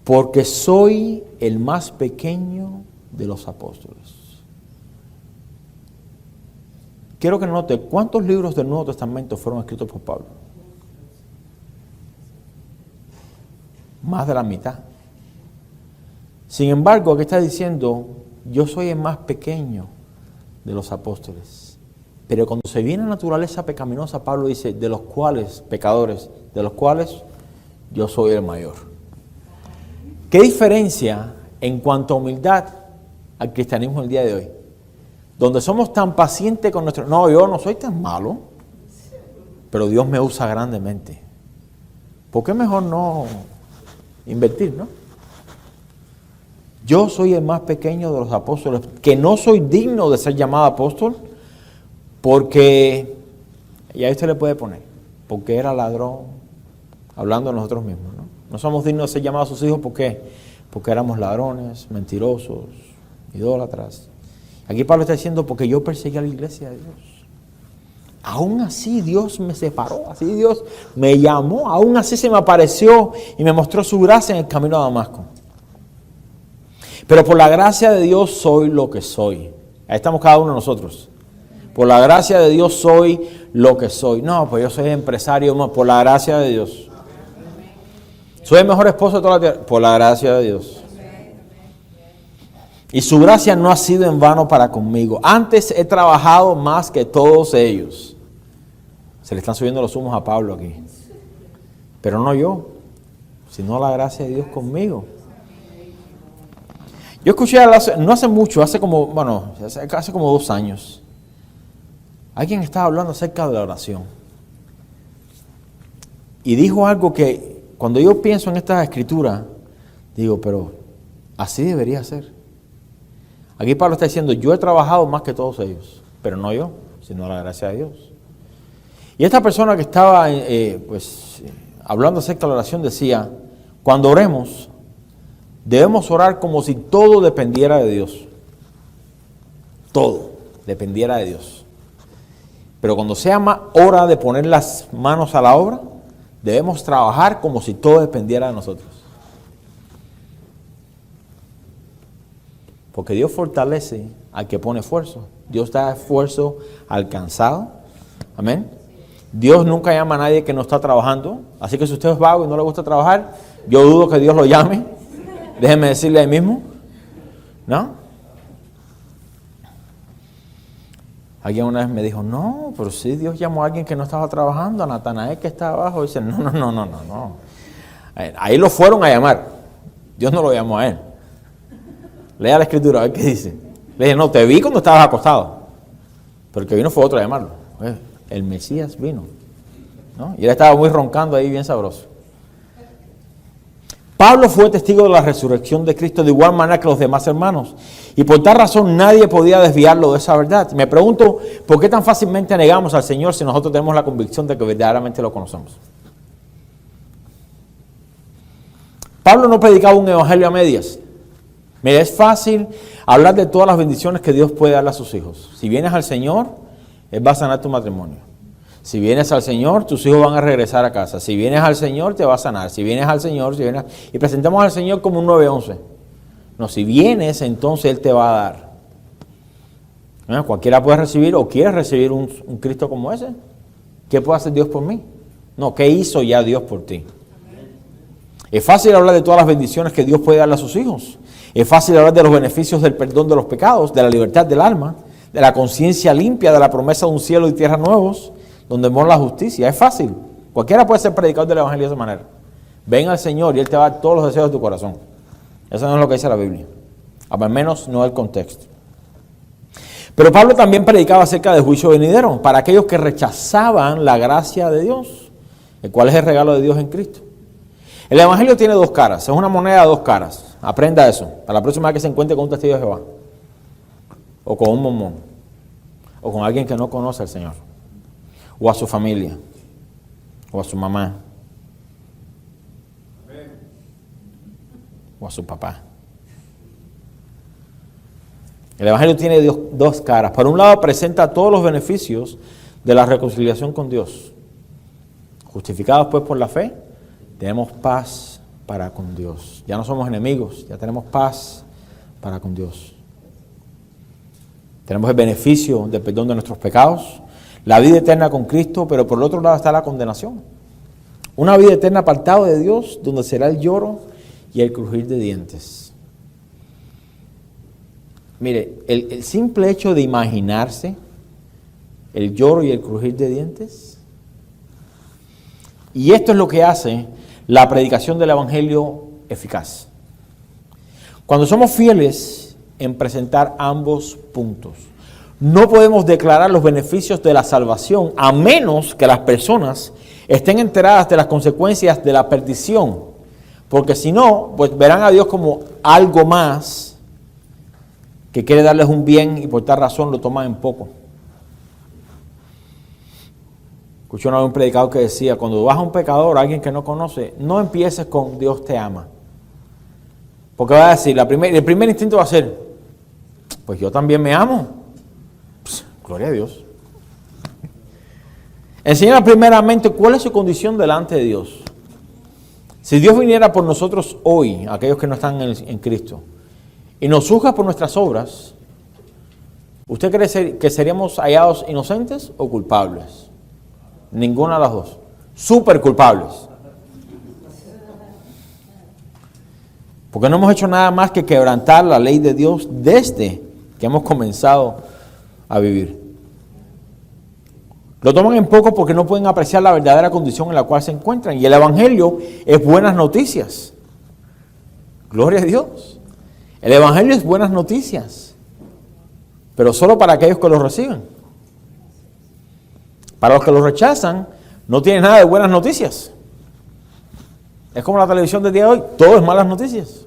Porque soy el más pequeño de los apóstoles. Quiero que note cuántos libros del Nuevo Testamento fueron escritos por Pablo. Más de la mitad. Sin embargo, aquí está diciendo, yo soy el más pequeño de los apóstoles. Pero cuando se viene a naturaleza pecaminosa, Pablo dice, de los cuales, pecadores, de los cuales yo soy el mayor. ¿Qué diferencia en cuanto a humildad al cristianismo el día de hoy? Donde somos tan pacientes con nuestro... No, yo no soy tan malo, pero Dios me usa grandemente. ¿Por qué mejor no invertir, no? Yo soy el más pequeño de los apóstoles, que no soy digno de ser llamado apóstol, porque, y ahí usted le puede poner, porque era ladrón, hablando de nosotros mismos, ¿no? No somos dignos de ser llamados a sus hijos, ¿por qué? Porque éramos ladrones, mentirosos, idólatras. Aquí Pablo está diciendo, porque yo perseguí a la iglesia de Dios. Aún así Dios me separó, así Dios me llamó, aún así se me apareció y me mostró su gracia en el camino a Damasco. Pero por la gracia de Dios soy lo que soy. Ahí estamos cada uno de nosotros. Por la gracia de Dios soy lo que soy. No, pues yo soy empresario, no, por la gracia de Dios. Soy el mejor esposo de toda la tierra, por la gracia de Dios. Y su gracia no ha sido en vano para conmigo. Antes he trabajado más que todos ellos. Se le están subiendo los humos a Pablo aquí. Pero no yo, sino la gracia de Dios conmigo. Yo escuché, no hace mucho, hace como 2 años. Alguien estaba hablando acerca de la oración. Y dijo algo que cuando yo pienso en esta escritura, digo, pero así debería ser. Aquí Pablo está diciendo, yo he trabajado más que todos ellos, pero no yo, sino la gracia de Dios. Y esta persona que estaba hablando acerca de la oración decía, cuando oremos, debemos orar como si todo dependiera de Dios. Todo dependiera de Dios. Pero cuando sea hora de poner las manos a la obra, debemos trabajar como si todo dependiera de nosotros. Porque Dios fortalece al que pone esfuerzo. Dios da esfuerzo al cansado. Amén. Dios nunca llama a nadie que no está trabajando. Así que si usted es vago y no le gusta trabajar, yo dudo que Dios lo llame. Déjeme decirle ahí mismo. ¿No? Alguien una vez me dijo, no, pero sí Dios llamó a alguien que no estaba trabajando, a Natanael que estaba abajo. Y dice, no. Ahí lo fueron a llamar. Dios no lo llamó a él. Lea la escritura, a ver qué dice. Le dije, no, te vi cuando estabas acostado. Pero el que vino fue otro a llamarlo. El Mesías vino, ¿no? Y él estaba muy roncando ahí, bien sabroso. Pablo fue testigo de la resurrección de Cristo de igual manera que los demás hermanos. Y por tal razón nadie podía desviarlo de esa verdad. Me pregunto, ¿por qué tan fácilmente negamos al Señor si nosotros tenemos la convicción de que verdaderamente lo conocemos? Pablo no predicaba un evangelio a medias. Mira, es fácil hablar de todas las bendiciones que Dios puede darle a sus hijos. Si vienes al Señor, Él va a sanar tu matrimonio. Si vienes al Señor, tus hijos van a regresar a casa. Si vienes al Señor, te va a sanar. Si vienes al Señor, y presentamos al Señor como un 911. No, si vienes, entonces Él te va a dar. Cualquiera puede recibir o quiere recibir un Cristo como ese. ¿Qué puede hacer Dios por mí? No, ¿qué hizo ya Dios por ti? Es fácil hablar de todas las bendiciones que Dios puede darle a sus hijos. Es fácil hablar de los beneficios del perdón de los pecados, de la libertad del alma, de la conciencia limpia, de la promesa de un cielo y tierra nuevos, donde mora la justicia. Es fácil. Cualquiera puede ser predicador del Evangelio de esa manera. Ven al Señor y Él te va a dar todos los deseos de tu corazón. Eso no es lo que dice la Biblia. Al menos no el contexto. Pero Pablo también predicaba acerca del juicio venidero para aquellos que rechazaban la gracia de Dios, el cual es el regalo de Dios en Cristo. El Evangelio tiene dos caras, es una moneda de dos caras. Aprenda eso, para la próxima vez que se encuentre con un testigo de Jehová, o con un mormón, o con alguien que no conoce al Señor, o a su familia, o a su mamá, o a su papá. El Evangelio tiene dos caras. Por un lado presenta todos los beneficios de la reconciliación con Dios. Justificados pues por la fe, tenemos paz para con Dios. Ya no somos enemigos, ya tenemos paz para con Dios. Tenemos el beneficio del perdón de nuestros pecados, la vida eterna con Cristo, pero por el otro lado está la condenación. Una vida eterna apartado de Dios, donde será el lloro y el crujir de dientes. Mire, el simple hecho de imaginarse el lloro y el crujir de dientes, y esto es lo que hace la predicación del Evangelio eficaz. Cuando somos fieles en presentar ambos puntos, no podemos declarar los beneficios de la salvación a menos que las personas estén enteradas de las consecuencias de la perdición, porque si no, pues verán a Dios como algo más que quiere darles un bien y por tal razón lo toman en poco. Escuché una vez un predicador que decía, cuando vas a un pecador, a alguien que no conoce, no empieces con Dios te ama. Porque va a decir, el primer instinto va a ser, pues yo también me amo. Pss, gloria a Dios. Enseñar primeramente cuál es su condición delante de Dios. Si Dios viniera por nosotros hoy, aquellos que no están en Cristo, y nos juzga por nuestras obras, ¿usted cree que seríamos hallados inocentes o culpables? Ninguna de las dos. Súper culpables. Porque no hemos hecho nada más que quebrantar la ley de Dios desde que hemos comenzado a vivir. Lo toman en poco porque no pueden apreciar la verdadera condición en la cual se encuentran. Y el Evangelio es buenas noticias. Gloria a Dios. El Evangelio es buenas noticias, pero solo para aquellos que lo reciben. Para los que lo rechazan, no tiene nada de buenas noticias. Es como la televisión del día de hoy, todo es malas noticias.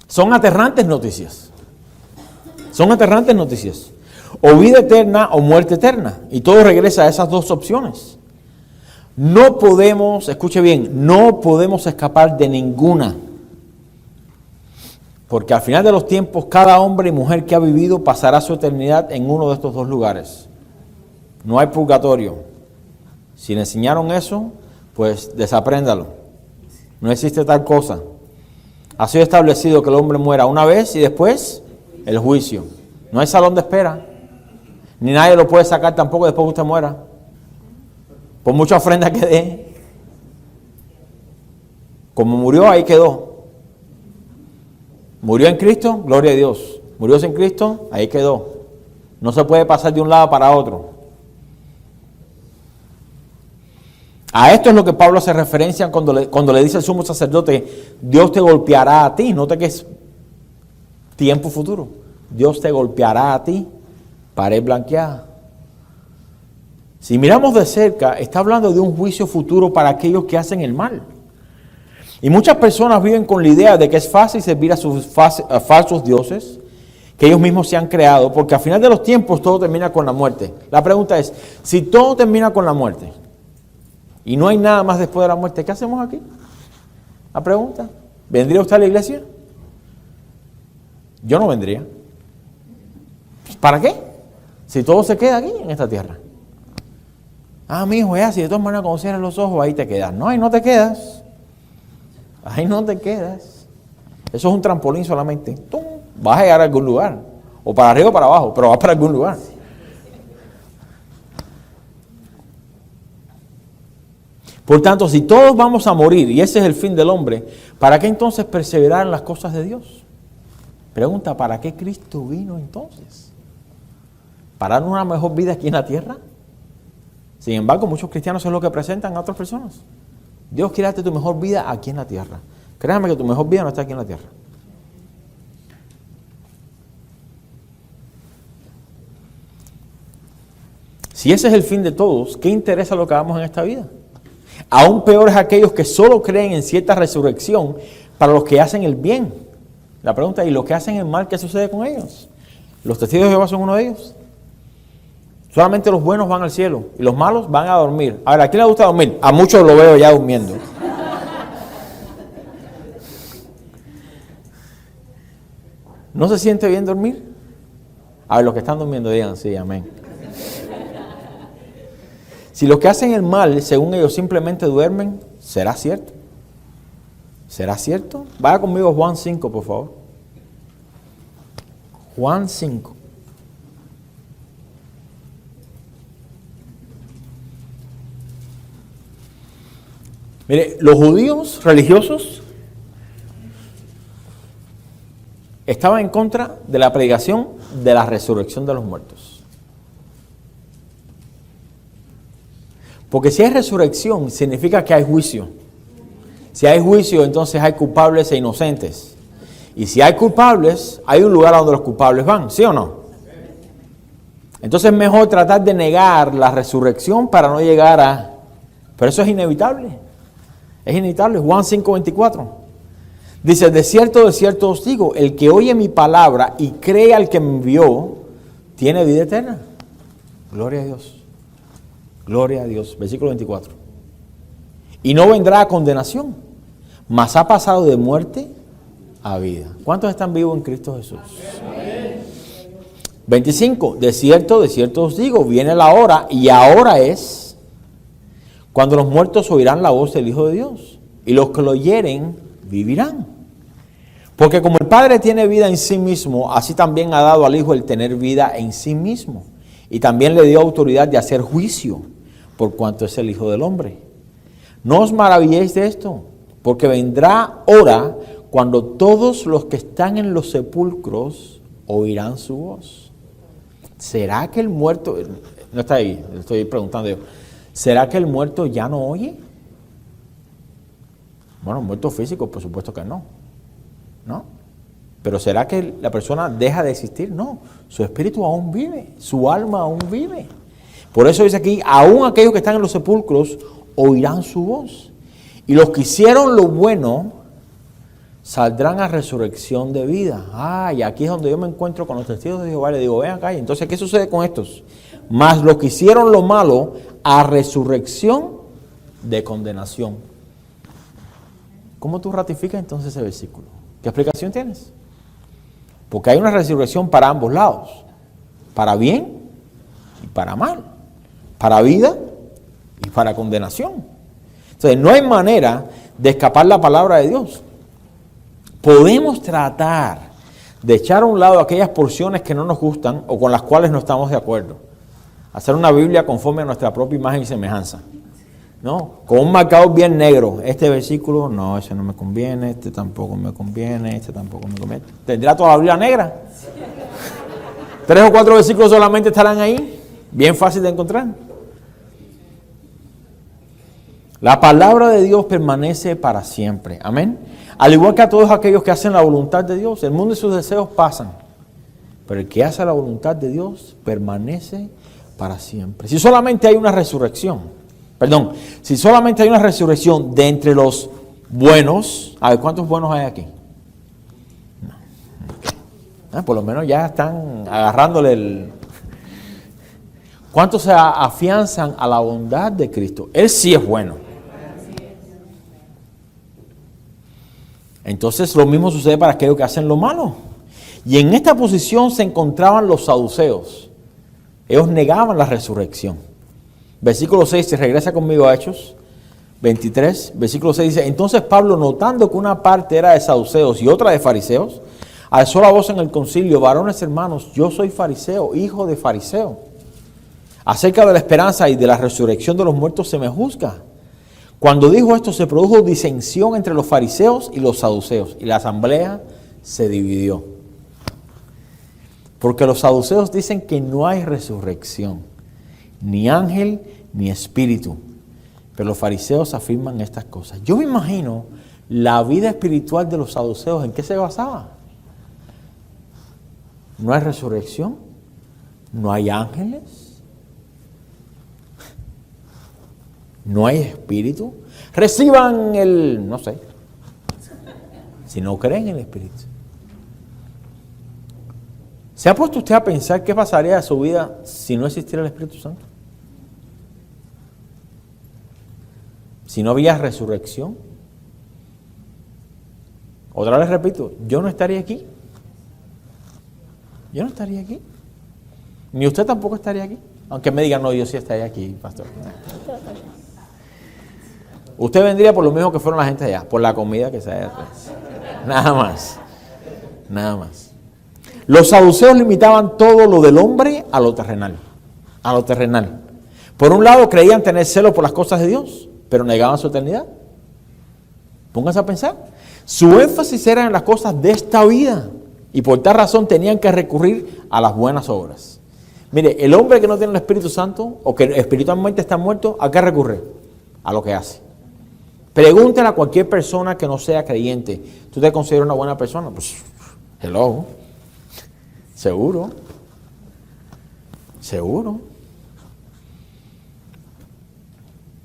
Son aterrantes noticias. Son aterrantes noticias. O vida eterna o muerte eterna. Y todo regresa a esas dos opciones. No podemos, escuche bien, no podemos escapar de ninguna. Porque al final de los tiempos, cada hombre y mujer que ha vivido pasará su eternidad en uno de estos dos lugares. No hay purgatorio. Si le enseñaron eso, pues desapréndalo. No existe tal cosa. Ha sido establecido que el hombre muera una vez y después el juicio. No hay salón de espera. Ni nadie lo puede sacar tampoco después que usted muera. Por mucha ofrenda que dé. Como murió, ahí quedó. Murió en Cristo, gloria a Dios. Murió sin Cristo, ahí quedó. No se puede pasar de un lado para otro. A esto es lo que Pablo hace referencia cuando le dice al sumo sacerdote, Dios te golpeará a ti. Note que es tiempo futuro. Dios te golpeará a ti, pared blanqueada. Si miramos de cerca, está hablando de un juicio futuro para aquellos que hacen el mal. Y muchas personas viven con la idea de que es fácil servir a sus falsos dioses que ellos mismos se han creado, porque al final de los tiempos todo termina con la muerte. La pregunta es, si todo termina con la muerte y no hay nada más después de la muerte, ¿qué hacemos aquí? La pregunta, ¿vendría usted a la iglesia? Yo no vendría. ¿Para qué? Si todo se queda aquí en esta tierra. Ah, mi hijo, ya, si de todas maneras cuando cierras los ojos, ahí te quedas. No, ahí no te quedas. Ahí no te quedas. Eso es un trampolín solamente. ¡Tum! Vas a llegar a algún lugar. O para arriba o para abajo, pero vas para algún lugar. Por tanto, si todos vamos a morir, y ese es el fin del hombre, ¿para qué entonces perseverar en las cosas de Dios? Pregunta, ¿para qué Cristo vino entonces? ¿Para dar una mejor vida aquí en la tierra? Sin embargo, muchos cristianos es lo que presentan a otras personas. Dios quiere darte tu mejor vida aquí en la tierra. Créame que tu mejor vida no está aquí en la tierra. Si ese es el fin de todos, ¿qué interesa lo que hagamos en esta vida? Aún peores aquellos que solo creen en cierta resurrección para los que hacen el bien. La pregunta es, ¿y los que hacen el mal, qué sucede con ellos? ¿Los testigos de Jehová son uno de ellos? Solamente los buenos van al cielo y los malos van a dormir. Ahora, ¿a quién le gusta dormir? A muchos lo veo ya durmiendo. ¿No se siente bien dormir? A ver, los que están durmiendo digan sí, amén. Si los que hacen el mal, según ellos, simplemente duermen, ¿será cierto? ¿Será cierto? Vaya conmigo a Juan 5, por favor. Juan 5. Mire, los judíos religiosos estaban en contra de la predicación de la resurrección de los muertos. Porque si hay resurrección, significa que hay juicio. Si hay juicio, entonces hay culpables e inocentes. Y si hay culpables, hay un lugar a donde los culpables van, ¿sí o no? Entonces es mejor tratar de negar la resurrección para no llegar a... Pero eso es inevitable. Es inevitable. Juan 5:24. Dice, de cierto os digo, el que oye mi palabra y cree al que me envió, tiene vida eterna. Gloria a Dios. Gloria a Dios. Versículo 24. Y no vendrá a condenación, mas ha pasado de muerte a vida. ¿Cuántos están vivos en Cristo Jesús? 25. De cierto os digo, viene la hora, y ahora es, cuando los muertos oirán la voz del Hijo de Dios, y los que lo oyeren vivirán. Porque como el Padre tiene vida en sí mismo, así también ha dado al Hijo el tener vida en sí mismo. Y también le dio autoridad de hacer juicio, por cuanto es el Hijo del Hombre. No os maravilléis de esto, porque vendrá hora cuando todos los que están en los sepulcros oirán su voz. ¿Será que el muerto, no está ahí, estoy preguntando yo, ¿será que el muerto ya no oye? Bueno, muerto físico, por supuesto que no. ¿No? Pero ¿será que la persona deja de existir? No, su espíritu aún vive, su alma aún vive. Por eso dice aquí, aún aquellos que están en los sepulcros oirán su voz. Y los que hicieron lo bueno saldrán a resurrección de vida. Y aquí es donde yo me encuentro con los testigos de Jehová. Le digo, ven acá. Y entonces, ¿qué sucede con estos? Mas los que hicieron lo malo a resurrección de condenación. ¿Cómo tú ratificas entonces ese versículo? ¿Qué explicación tienes? Porque hay una resurrección para ambos lados. Para bien y para mal. Para vida y para condenación. Entonces, no hay manera de escapar la palabra de Dios. Podemos tratar de echar a un lado aquellas porciones que no nos gustan o con las cuales no estamos de acuerdo. Hacer una Biblia conforme a nuestra propia imagen y semejanza. ¿No? Con un marcador bien negro. Este versículo, no, ese no me conviene, este tampoco me conviene, este tampoco me conviene. ¿Tendrá toda la Biblia negra? 3 o 4 versículos solamente estarán ahí. Bien fácil de encontrar. La palabra de Dios permanece para siempre. Amén. Al igual que a todos aquellos que hacen la voluntad de Dios, el mundo y sus deseos pasan. Pero el que hace la voluntad de Dios permanece para siempre. Si solamente hay una resurrección, si solamente hay una resurrección de entre los buenos, a ver, ¿cuántos buenos hay aquí? No. Por lo menos ya están agarrándole el... ¿Cuántos se afianzan a la bondad de Cristo? Él sí es bueno. Entonces lo mismo sucede para aquellos que hacen lo malo. Y en esta posición se encontraban los saduceos. Ellos negaban la resurrección. Versículo 6, si regresa conmigo a Hechos 23, versículo 6 dice: entonces Pablo, notando que una parte era de saduceos y otra de fariseos, alzó la voz en el concilio: varones hermanos, yo soy fariseo, hijo de fariseo. Acerca de la esperanza y de la resurrección de los muertos se me juzga. Cuando dijo esto, se produjo disensión entre los fariseos y los saduceos, y la asamblea se dividió. Porque los saduceos dicen que no hay resurrección, ni ángel, ni espíritu. Pero los fariseos afirman estas cosas. Yo me imagino la vida espiritual de los saduceos, ¿en qué se basaba? No hay resurrección, no hay ángeles, no hay espíritu. Reciban el, no sé, si no creen en el espíritu. ¿Se ha puesto usted a pensar qué pasaría de su vida si no existiera el Espíritu Santo? Si no había resurrección. Otra vez repito, yo no estaría aquí. Yo no estaría aquí. Ni usted tampoco estaría aquí. Aunque me digan, no, yo sí estaría aquí, pastor. Usted vendría por lo mismo que fueron la gente allá, por la comida que se haya atrás. Nada más. Nada más. Los saduceos limitaban todo lo del hombre a lo terrenal. A lo terrenal. Por un lado, creían tener celo por las cosas de Dios, pero negaban su eternidad. Pónganse a pensar. Su énfasis era en las cosas de esta vida. Y por tal razón tenían que recurrir a las buenas obras. Mire, el hombre que no tiene el Espíritu Santo, o que espiritualmente está muerto, ¿a qué recurre? A lo que hace. Pregúntale a cualquier persona que no sea creyente: ¿tú te consideras una buena persona? Pues, hello. Seguro. Seguro.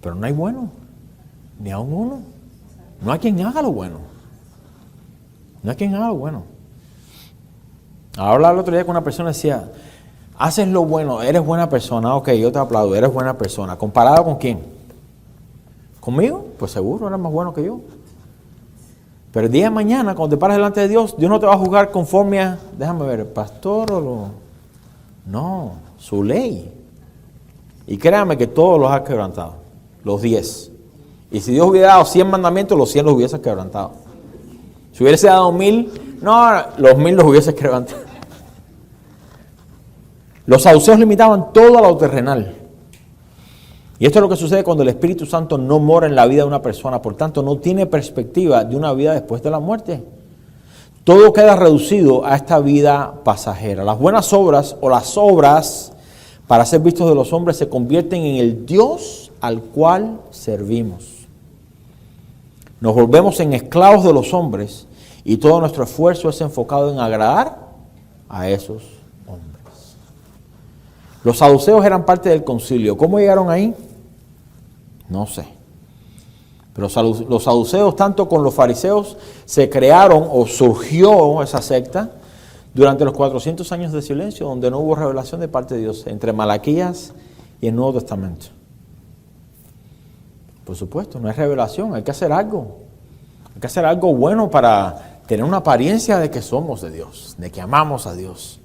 Pero no hay bueno. Ni aún uno. No hay quien haga lo bueno. No hay quien haga lo bueno. Hablaba el otro día con una persona y decía: haces lo bueno, eres buena persona. Ok, yo te aplaudo, eres buena persona. ¿Comparado con quién? ¿Conmigo? Pues seguro, eres más bueno que yo. Pero el día de mañana, cuando te pares delante de Dios, Dios no te va a juzgar conforme a, déjame ver, el pastor o lo... No, su ley. Y créame que todos los has quebrantado, los 10. Y si Dios hubiera dado 100 mandamientos, los 100 los hubiese quebrantado. Si hubiese dado 1000, no, los 1000 los hubiese quebrantado. Los saduceos limitaban todo a lo terrenal. Y esto es lo que sucede cuando el Espíritu Santo no mora en la vida de una persona. Por tanto, no tiene perspectiva de una vida después de la muerte. Todo queda reducido a esta vida pasajera. Las buenas obras o las obras para ser vistos de los hombres se convierten en el Dios al cual servimos. Nos volvemos en esclavos de los hombres y todo nuestro esfuerzo es enfocado en agradar a esos hombres. Los saduceos eran parte del concilio. ¿Cómo llegaron ahí? No sé. Pero los saduceos, tanto con los fariseos, se crearon o surgió esa secta durante los 400 años de silencio, donde no hubo revelación de parte de Dios, entre Malaquías y el Nuevo Testamento. Por supuesto, no hay revelación, hay que hacer algo. Hay que hacer algo bueno para tener una apariencia de que somos de Dios, de que amamos a Dios.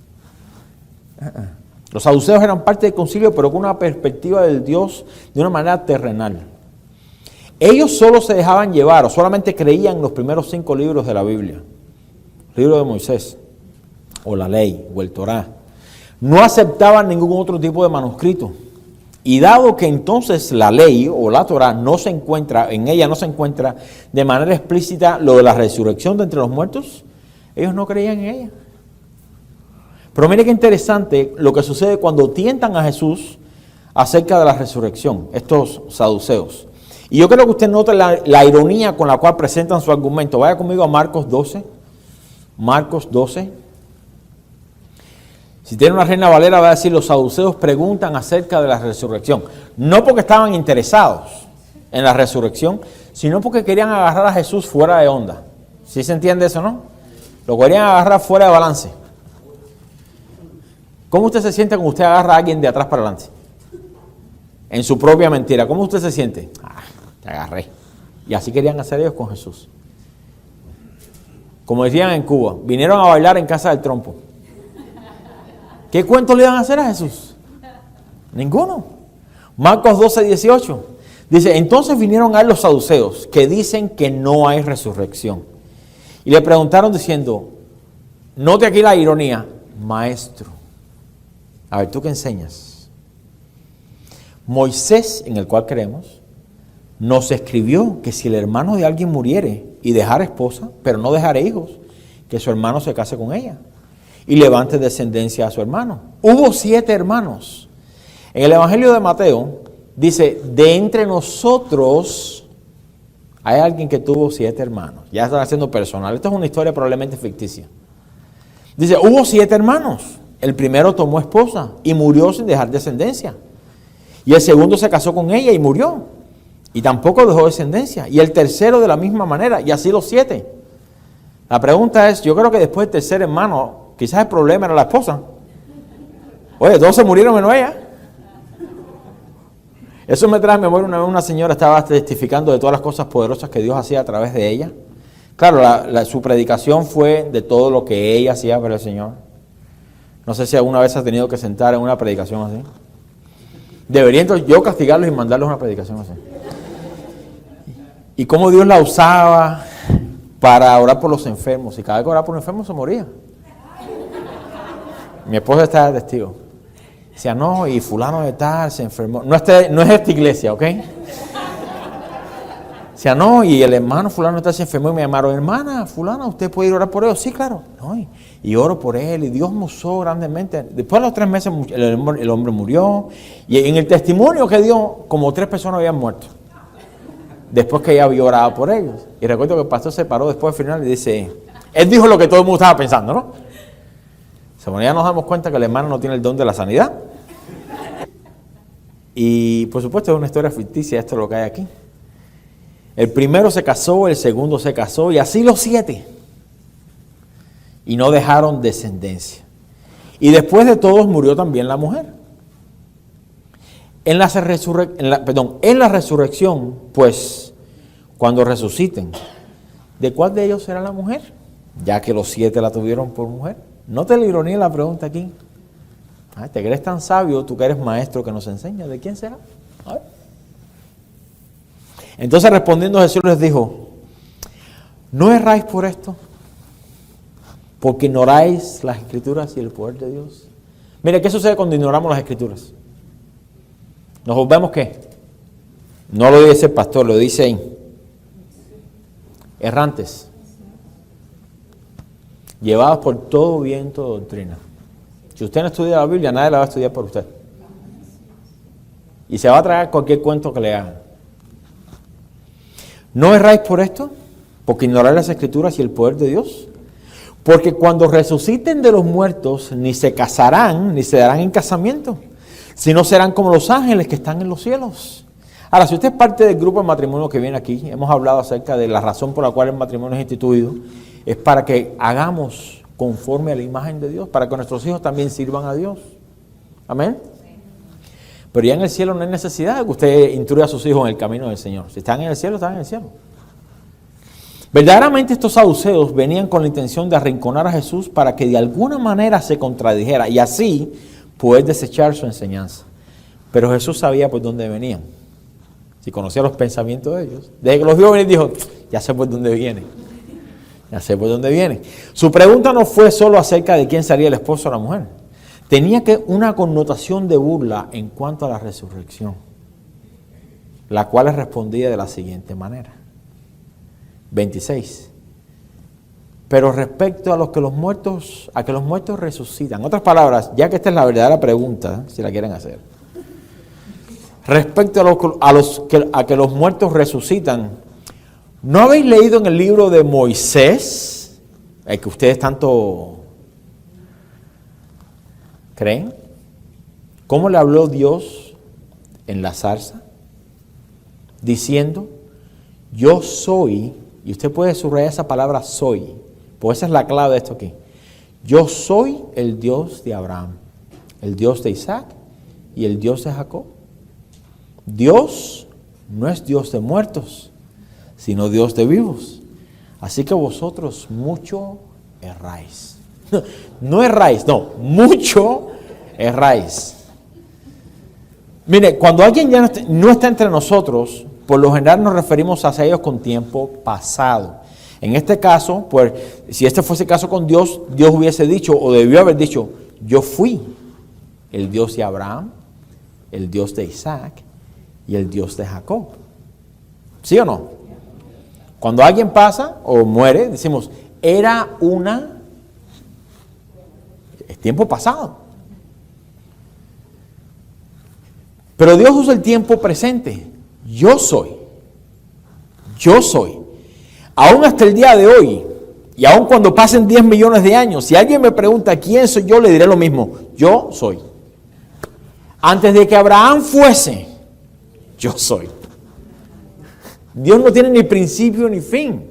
Los saduceos eran parte del concilio, pero con una perspectiva del Dios de una manera terrenal. Ellos solo se dejaban llevar, o solamente creían en los primeros 5 libros de la Biblia. El libro de Moisés, o la ley, o el Torá. No aceptaban ningún otro tipo de manuscrito. Y dado que entonces la ley, o la Torá, no se encuentra, en ella no se encuentra de manera explícita lo de la resurrección de entre los muertos, ellos no creían en ella. Pero mire qué interesante lo que sucede cuando tientan a Jesús acerca de la resurrección, estos saduceos. Y yo creo que usted note la ironía con la cual presentan su argumento. Vaya conmigo a Marcos 12. Marcos 12. Si tiene una Reina Valera va a decir: los saduceos preguntan acerca de la resurrección. No porque estaban interesados en la resurrección, sino porque querían agarrar a Jesús fuera de onda. ¿Sí se entiende eso, no? Lo querían agarrar fuera de balance. ¿Cómo usted se siente cuando usted agarra a alguien de atrás para adelante? En su propia mentira. ¿Cómo usted se siente? Te agarré. Y así querían hacer ellos con Jesús. Como decían en Cuba, vinieron a bailar en casa del trompo. ¿Qué cuento le iban a hacer a Jesús? Ninguno. Marcos 12:18. Dice, entonces vinieron a él los saduceos, que dicen que no hay resurrección. Y le preguntaron diciendo, note aquí la ironía, maestro, a ver, ¿tú qué enseñas? Moisés, en el cual creemos, nos escribió que si el hermano de alguien muriere y dejara esposa, pero no dejara hijos, que su hermano se case con ella y levante descendencia a su hermano. Hubo 7 hermanos. En el Evangelio de Mateo dice, de entre nosotros hay alguien que tuvo 7 hermanos. Ya están haciendo personal. Esto es una historia probablemente ficticia. Dice, hubo 7 hermanos. El primero tomó esposa y murió sin dejar descendencia. Y el segundo se casó con ella y murió. Y tampoco dejó descendencia. Y el tercero de la misma manera. Y así los 7. La pregunta es, yo creo que después del tercer hermano, quizás el problema era la esposa. Oye, todos se murieron menos ella. Eso me trae a memoria una señora estaba testificando de todas las cosas poderosas que Dios hacía a través de ella. Claro, su predicación fue de todo lo que ella hacía para el Señor. No sé si alguna vez ha tenido que sentar en una predicación así. Debería entonces yo castigarlos y mandarles una predicación así. Y cómo Dios la usaba para orar por los enfermos. Y cada vez que oraba por un enfermo se moría. Mi esposa está de testigo. Decía, no, y fulano de tal se enfermó. No es esta iglesia, ¿ok? Decía, no, y el hermano fulano de tal se enfermó y me llamaron, hermana, fulana, ¿usted puede ir a orar por él? Sí, claro. No, y oro por él y Dios me usó grandemente. Después de los 3 meses el hombre murió. Y en el testimonio que dio, como 3 personas habían muerto. Después que ella había orado por ellos. Y recuerdo que el pastor se paró después al final y dice, él dijo lo que todo el mundo estaba pensando, ¿no? Ya nos damos cuenta que el hermano no tiene el don de la sanidad. Y por supuesto es una historia ficticia, esto es lo que hay aquí. El primero se casó, el segundo se casó y así los 7. Y no dejaron descendencia. Y después de todos murió también la mujer. En la resurrección, pues, cuando resuciten, ¿de cuál de ellos será la mujer? Ya que los 7 la tuvieron por mujer. Note la ironía en la pregunta aquí. ¿Te crees tan sabio, tú que eres maestro que nos enseña? ¿De quién será? A ver. Entonces respondiendo Jesús les dijo, ¿no erráis por esto? Porque ignoráis las Escrituras y el poder de Dios. Mire, ¿qué sucede cuando ignoramos las Escrituras? ¿Nos volvemos qué? No lo dice el pastor, lo dice ahí. Errantes. Llevados por todo viento de doctrina. Si usted no estudia la Biblia, nadie la va a estudiar por usted. Y se va a traer cualquier cuento que le hagan. ¿No erráis por esto? Porque ignoráis las Escrituras y el poder de Dios. Porque cuando resuciten de los muertos, ni se casarán, ni se darán en casamiento, sino serán como los ángeles que están en los cielos. Ahora, si usted es parte del grupo de matrimonio que viene aquí, hemos hablado acerca de la razón por la cual el matrimonio es instituido, es para que hagamos conforme a la imagen de Dios, para que nuestros hijos también sirvan a Dios. Amén. Pero ya en el cielo no hay necesidad de que usted instruya a sus hijos en el camino del Señor. Si están en el cielo, están en el cielo. Verdaderamente estos saduceos venían con la intención de arrinconar a Jesús para que de alguna manera se contradijera y así poder desechar su enseñanza. Pero Jesús sabía por dónde venían. Si conocía los pensamientos de ellos. Desde que los vio venir dijo, ya sé por dónde viene. Ya sé por dónde viene. Su pregunta no fue solo acerca de quién sería el esposo o la mujer. Tenía una connotación de burla en cuanto a la resurrección, la cual les respondía de la siguiente manera. 26. Pero respecto a que los muertos resucitan. En otras palabras, ya que esta es la verdadera pregunta, si la quieren hacer. Respecto a que los muertos resucitan, ¿no habéis leído en el libro de Moisés, el que ustedes tanto creen, cómo le habló Dios en la zarza? Diciendo, yo soy, y usted puede subrayar esa palabra soy, pues esa es la clave de esto aquí. Yo soy el Dios de Abraham, el Dios de Isaac y el Dios de Jacob. Dios no es Dios de muertos, sino Dios de vivos. Así que vosotros mucho erráis. No erráis, no, mucho erráis. Mire, cuando alguien ya no está entre nosotros, por lo general nos referimos a ellos con tiempo pasado. En este caso, pues, si este fuese el caso con Dios, Dios hubiese dicho, o debió haber dicho, yo fui el Dios de Abraham, el Dios de Isaac y el Dios de Jacob. ¿Sí o no? Cuando alguien pasa o muere, decimos, es tiempo pasado. Pero Dios usa el tiempo presente. Yo soy. Aún hasta el día de hoy, y aún cuando pasen 10 millones de años, si alguien me pregunta quién soy yo, le diré lo mismo. Yo soy. Antes de que Abraham fuese, yo soy. Dios no tiene ni principio ni fin.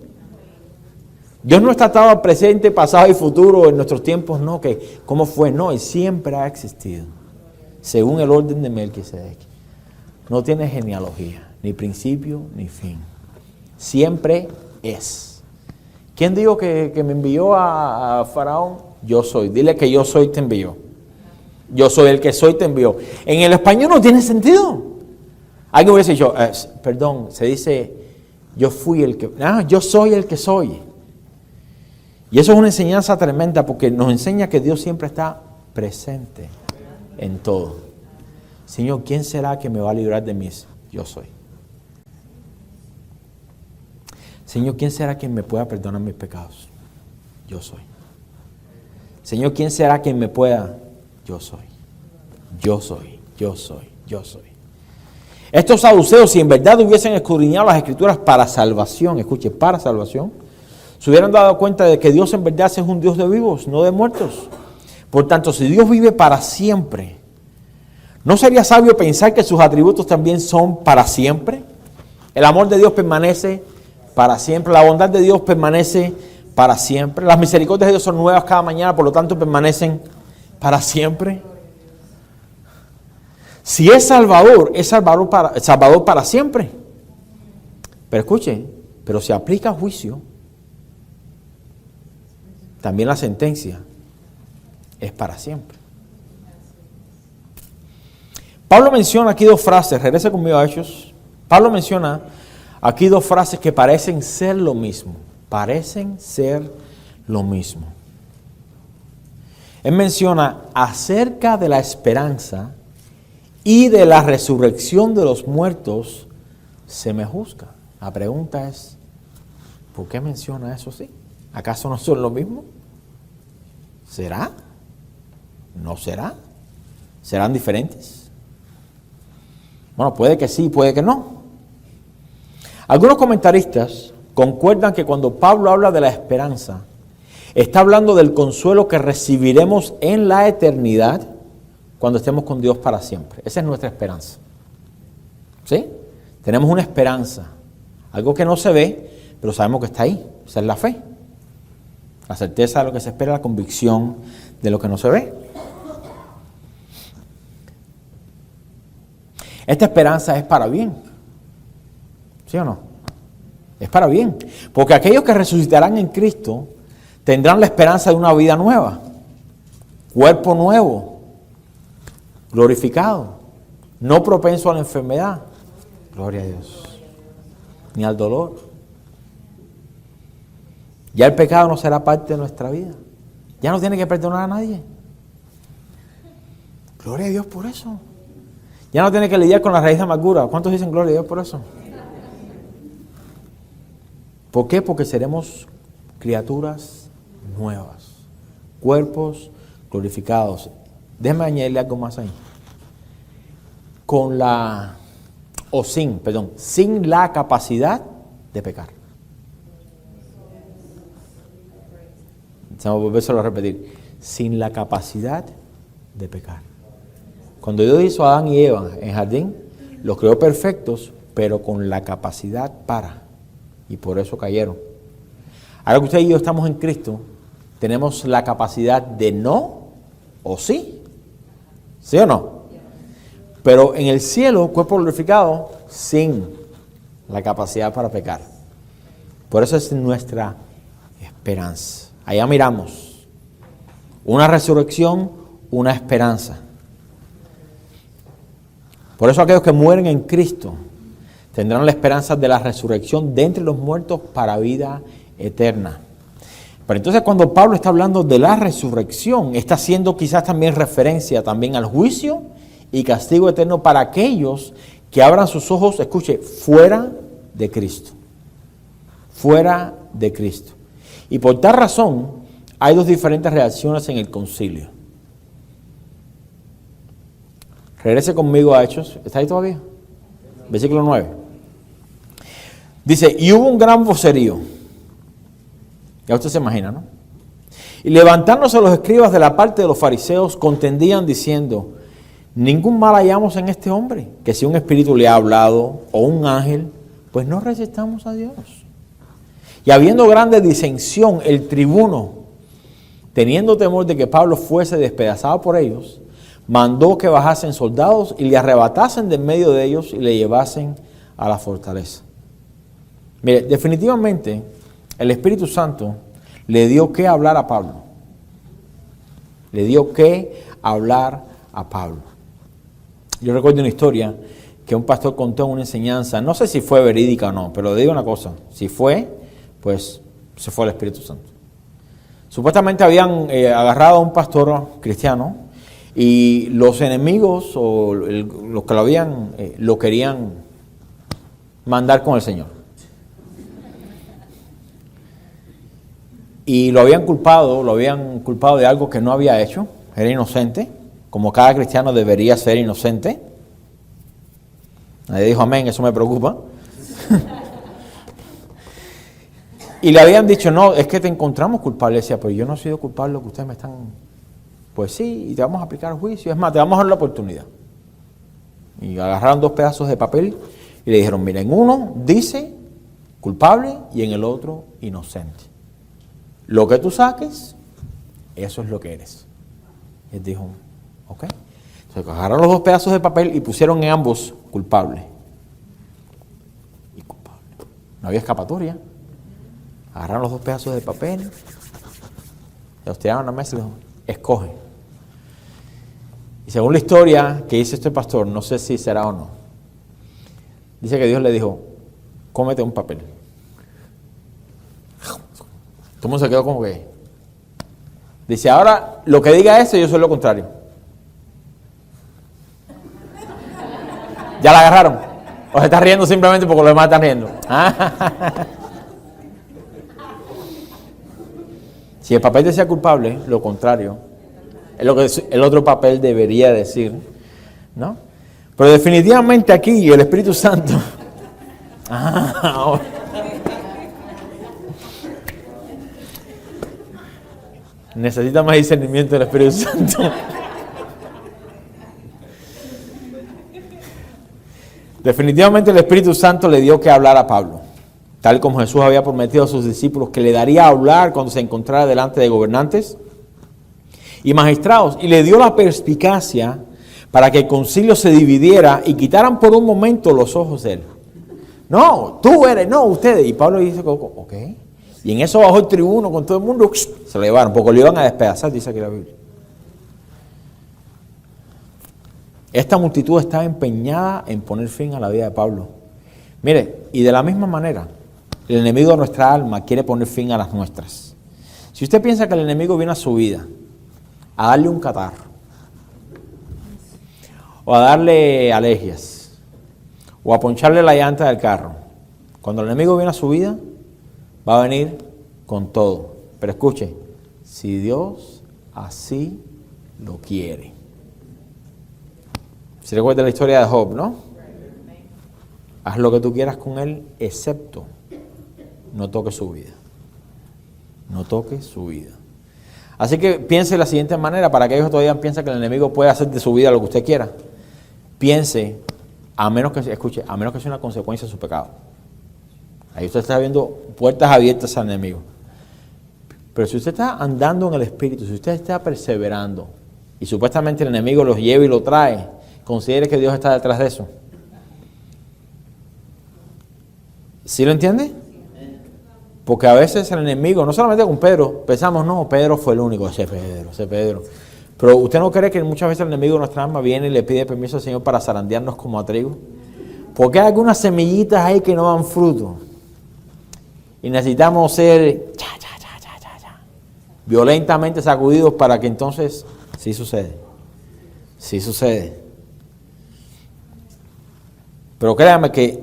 Dios no está atado presente, pasado y futuro en nuestros tiempos, no, que cómo fue, no, Él siempre ha existido, según el orden de Melquisedec. No tiene genealogía, ni principio ni fin. Siempre es. ¿Quién dijo que me envió a Faraón? Yo soy. Dile que yo soy te envió. Yo soy el que soy te envió. En el español no tiene sentido. Alguien hubiese dicho, perdón, se dice, yo fui el que, yo soy el que soy. Y eso es una enseñanza tremenda porque nos enseña que Dios siempre está presente en todo. Señor, ¿quién será que me va a librar de mis? Yo soy. Señor, ¿quién será quien me pueda perdonar mis pecados? Yo soy. Señor, ¿quién será quien me pueda? Yo soy. Yo soy. Yo soy. Yo soy. Estos saduceos, si en verdad hubiesen escudriñado las Escrituras para salvación, escuche, para salvación, se hubieran dado cuenta de que Dios en verdad es un Dios de vivos, no de muertos. Por tanto, si Dios vive para siempre, ¿no sería sabio pensar que sus atributos también son para siempre? El amor de Dios permanece para siempre, la bondad de Dios permanece para siempre, las misericordias de Dios son nuevas cada mañana, por lo tanto permanecen para siempre. Si es Salvador para siempre. Pero escuche, pero si aplica juicio, también la sentencia es para siempre. Pablo menciona aquí dos frases, regresa conmigo a Hechos. Pablo menciona aquí dos frases que parecen ser lo mismo. Parecen ser lo mismo. Él menciona acerca de la esperanza y de la resurrección de los muertos se me juzga. La pregunta es, ¿por qué menciona eso así? ¿Acaso no son lo mismo? ¿Será? ¿No será? ¿Serán diferentes? Bueno, puede que sí, puede que no. Algunos comentaristas concuerdan que cuando Pablo habla de la esperanza, está hablando del consuelo que recibiremos en la eternidad cuando estemos con Dios para siempre. Esa es nuestra esperanza. ¿Sí? Tenemos una esperanza, algo que no se ve, pero sabemos que está ahí. Esa es la fe. La certeza de lo que se espera, la convicción de lo que no se ve. Esta esperanza es para bien. ¿Sí o no? Es para bien. Porque aquellos que resucitarán en Cristo tendrán la esperanza de una vida nueva, cuerpo nuevo, glorificado, no propenso a la enfermedad, gloria a Dios, ni al dolor. Ya el pecado no será parte de nuestra vida. Ya no tiene que perdonar a nadie. Gloria a Dios por eso. Ya no tiene que lidiar con la raíz de amargura. ¿Cuántos dicen gloria a Dios por eso? ¿Por qué? Porque seremos criaturas nuevas, cuerpos glorificados. Déjame añadirle algo más ahí. Sin la capacidad de pecar. Vamos a volvérselo a repetir. Sin la capacidad de pecar. Cuando Dios hizo a Adán y Eva en el jardín, los creó perfectos, pero con la capacidad para. Y por eso cayeron. Ahora que usted y yo estamos en Cristo, tenemos la capacidad de no o sí. ¿Sí o no? Pero en el cielo, cuerpo glorificado, sin la capacidad para pecar. Por eso es nuestra esperanza. Allá miramos. Una resurrección, una esperanza. Por eso aquellos que mueren en Cristo tendrán la esperanza de la resurrección de entre los muertos para vida eterna. Pero entonces cuando Pablo está hablando de la resurrección, está haciendo quizás también referencia también al juicio y castigo eterno para aquellos que abran sus ojos, escuche, fuera de Cristo. Fuera de Cristo. Y por tal razón, hay dos diferentes reacciones en el concilio. Regrese conmigo a Hechos. ¿Está ahí todavía? Versículo 9. Dice, y hubo un gran vocerío. Ya usted se imagina, ¿no? Y levantándose los escribas de la parte de los fariseos, contendían diciendo, ningún mal hallamos en este hombre, que si un espíritu le ha hablado, o un ángel, pues no resistamos a Dios. Y habiendo grande disensión, el tribuno, teniendo temor de que Pablo fuese despedazado por ellos, mandó que bajasen soldados y le arrebatasen de en medio de ellos y le llevasen a la fortaleza. Mire, definitivamente el Espíritu Santo le dio que hablar a Pablo. Le dio que hablar a Pablo. Yo recuerdo una historia que un pastor contó en una enseñanza, no sé si fue verídica o no, pero le digo una cosa, si fue, pues se fue el Espíritu Santo. Supuestamente habían agarrado a un pastor cristiano y los enemigos o los que lo habían, lo querían mandar con el Señor. Y lo habían culpado de algo que no había hecho, era inocente, como cada cristiano debería ser inocente. Nadie dijo amén, eso me preocupa. Y le habían dicho, no, es que te encontramos culpable. Decía, pero yo no he sido culpable de lo que ustedes me están... Pues sí, y te vamos a aplicar juicio. Es más, te vamos a dar la oportunidad. Y agarraron 2 pedazos de papel y le dijeron, mira, en uno dice culpable y en el otro inocente. Lo que tú saques, eso es lo que eres. Y él dijo, ok. Entonces agarraron los 2 pedazos de papel y pusieron en ambos culpable. Y culpable. No había escapatoria. Agarraron los 2 pedazos de papel, los tiraron a la mesa y les dijo, escoge. Y según la historia que dice este pastor, no sé si será o no, dice que Dios le dijo, cómete un papel. Todo el mundo se quedó como que... Dice, ahora lo que diga eso, yo soy lo contrario. ¿Ya la agarraron? ¿O se está riendo simplemente porque los demás están riendo? Si el papel decía culpable, lo contrario, es lo que el otro papel debería decir, ¿no? Pero definitivamente aquí el Espíritu Santo... necesita más discernimiento del Espíritu Santo. Definitivamente el Espíritu Santo le dio que hablar a Pablo, tal como Jesús había prometido a sus discípulos que le daría a hablar cuando se encontrara delante de gobernantes y magistrados, y le dio la perspicacia para que el concilio se dividiera y quitaran por un momento los ojos de él. No, tú eres, no, ustedes. Y Pablo dice, ok. Y en eso bajó el tribuno con todo el mundo, se lo llevaron, porque lo iban a despedazar, dice aquí la Biblia. Esta multitud estaba empeñada en poner fin a la vida de Pablo. Mire, y de la misma manera, el enemigo de nuestra alma quiere poner fin a las nuestras. Si usted piensa que el enemigo viene a su vida a darle un catarro, o a darle alergias, o a poncharle la llanta del carro, cuando el enemigo viene a su vida, va a venir con todo. Pero escuche, si Dios así lo quiere. Si recuerda la historia de Job, ¿no? Haz lo que tú quieras con él, excepto no toques su vida. No toques su vida. Así que piense de la siguiente manera, para aquellos que todavía piensan que el enemigo puede hacer de su vida lo que usted quiera. Piense, a menos que sea una consecuencia de su pecado. Ahí usted está viendo puertas abiertas al enemigo. Pero si usted está andando en el Espíritu, si usted está perseverando, y supuestamente el enemigo los lleva y lo trae, considere que Dios está detrás de eso. ¿Sí lo entiende? Porque a veces el enemigo, no solamente con Pedro, pensamos, no, Pedro fue el único, ese Pedro. Pero ¿usted no cree que muchas veces el enemigo de nuestra alma viene y le pide permiso al Señor para zarandearnos como a trigo? Porque hay algunas semillitas ahí que no dan fruto. Y necesitamos ser violentamente sacudidos para que entonces sí sucede. Sí sucede. Pero créame que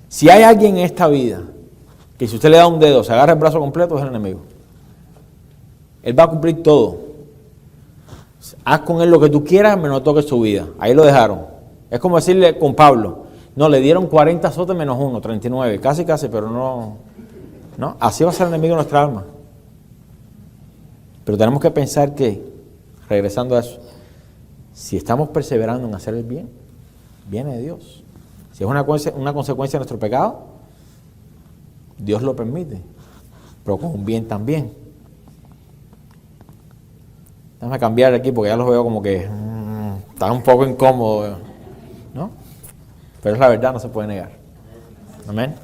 si hay alguien en esta vida que si usted le da un dedo, se agarra el brazo completo, es el enemigo. Él va a cumplir todo. Haz con él lo que tú quieras, menos toques su vida. Ahí lo dejaron. Es como decirle con Pablo, no, le dieron 40 azotes menos 1, 39. Casi, pero no. Así va a ser el enemigo de nuestra alma. Pero tenemos que pensar que, regresando a eso, si estamos perseverando en hacer el bien, viene de Dios. Si es una consecuencia de nuestro pecado, Dios lo permite, pero con un bien también. Déjame cambiar aquí porque ya los veo como que están un poco incómodos, ¿no? Pero es la verdad, no se puede negar. Amén.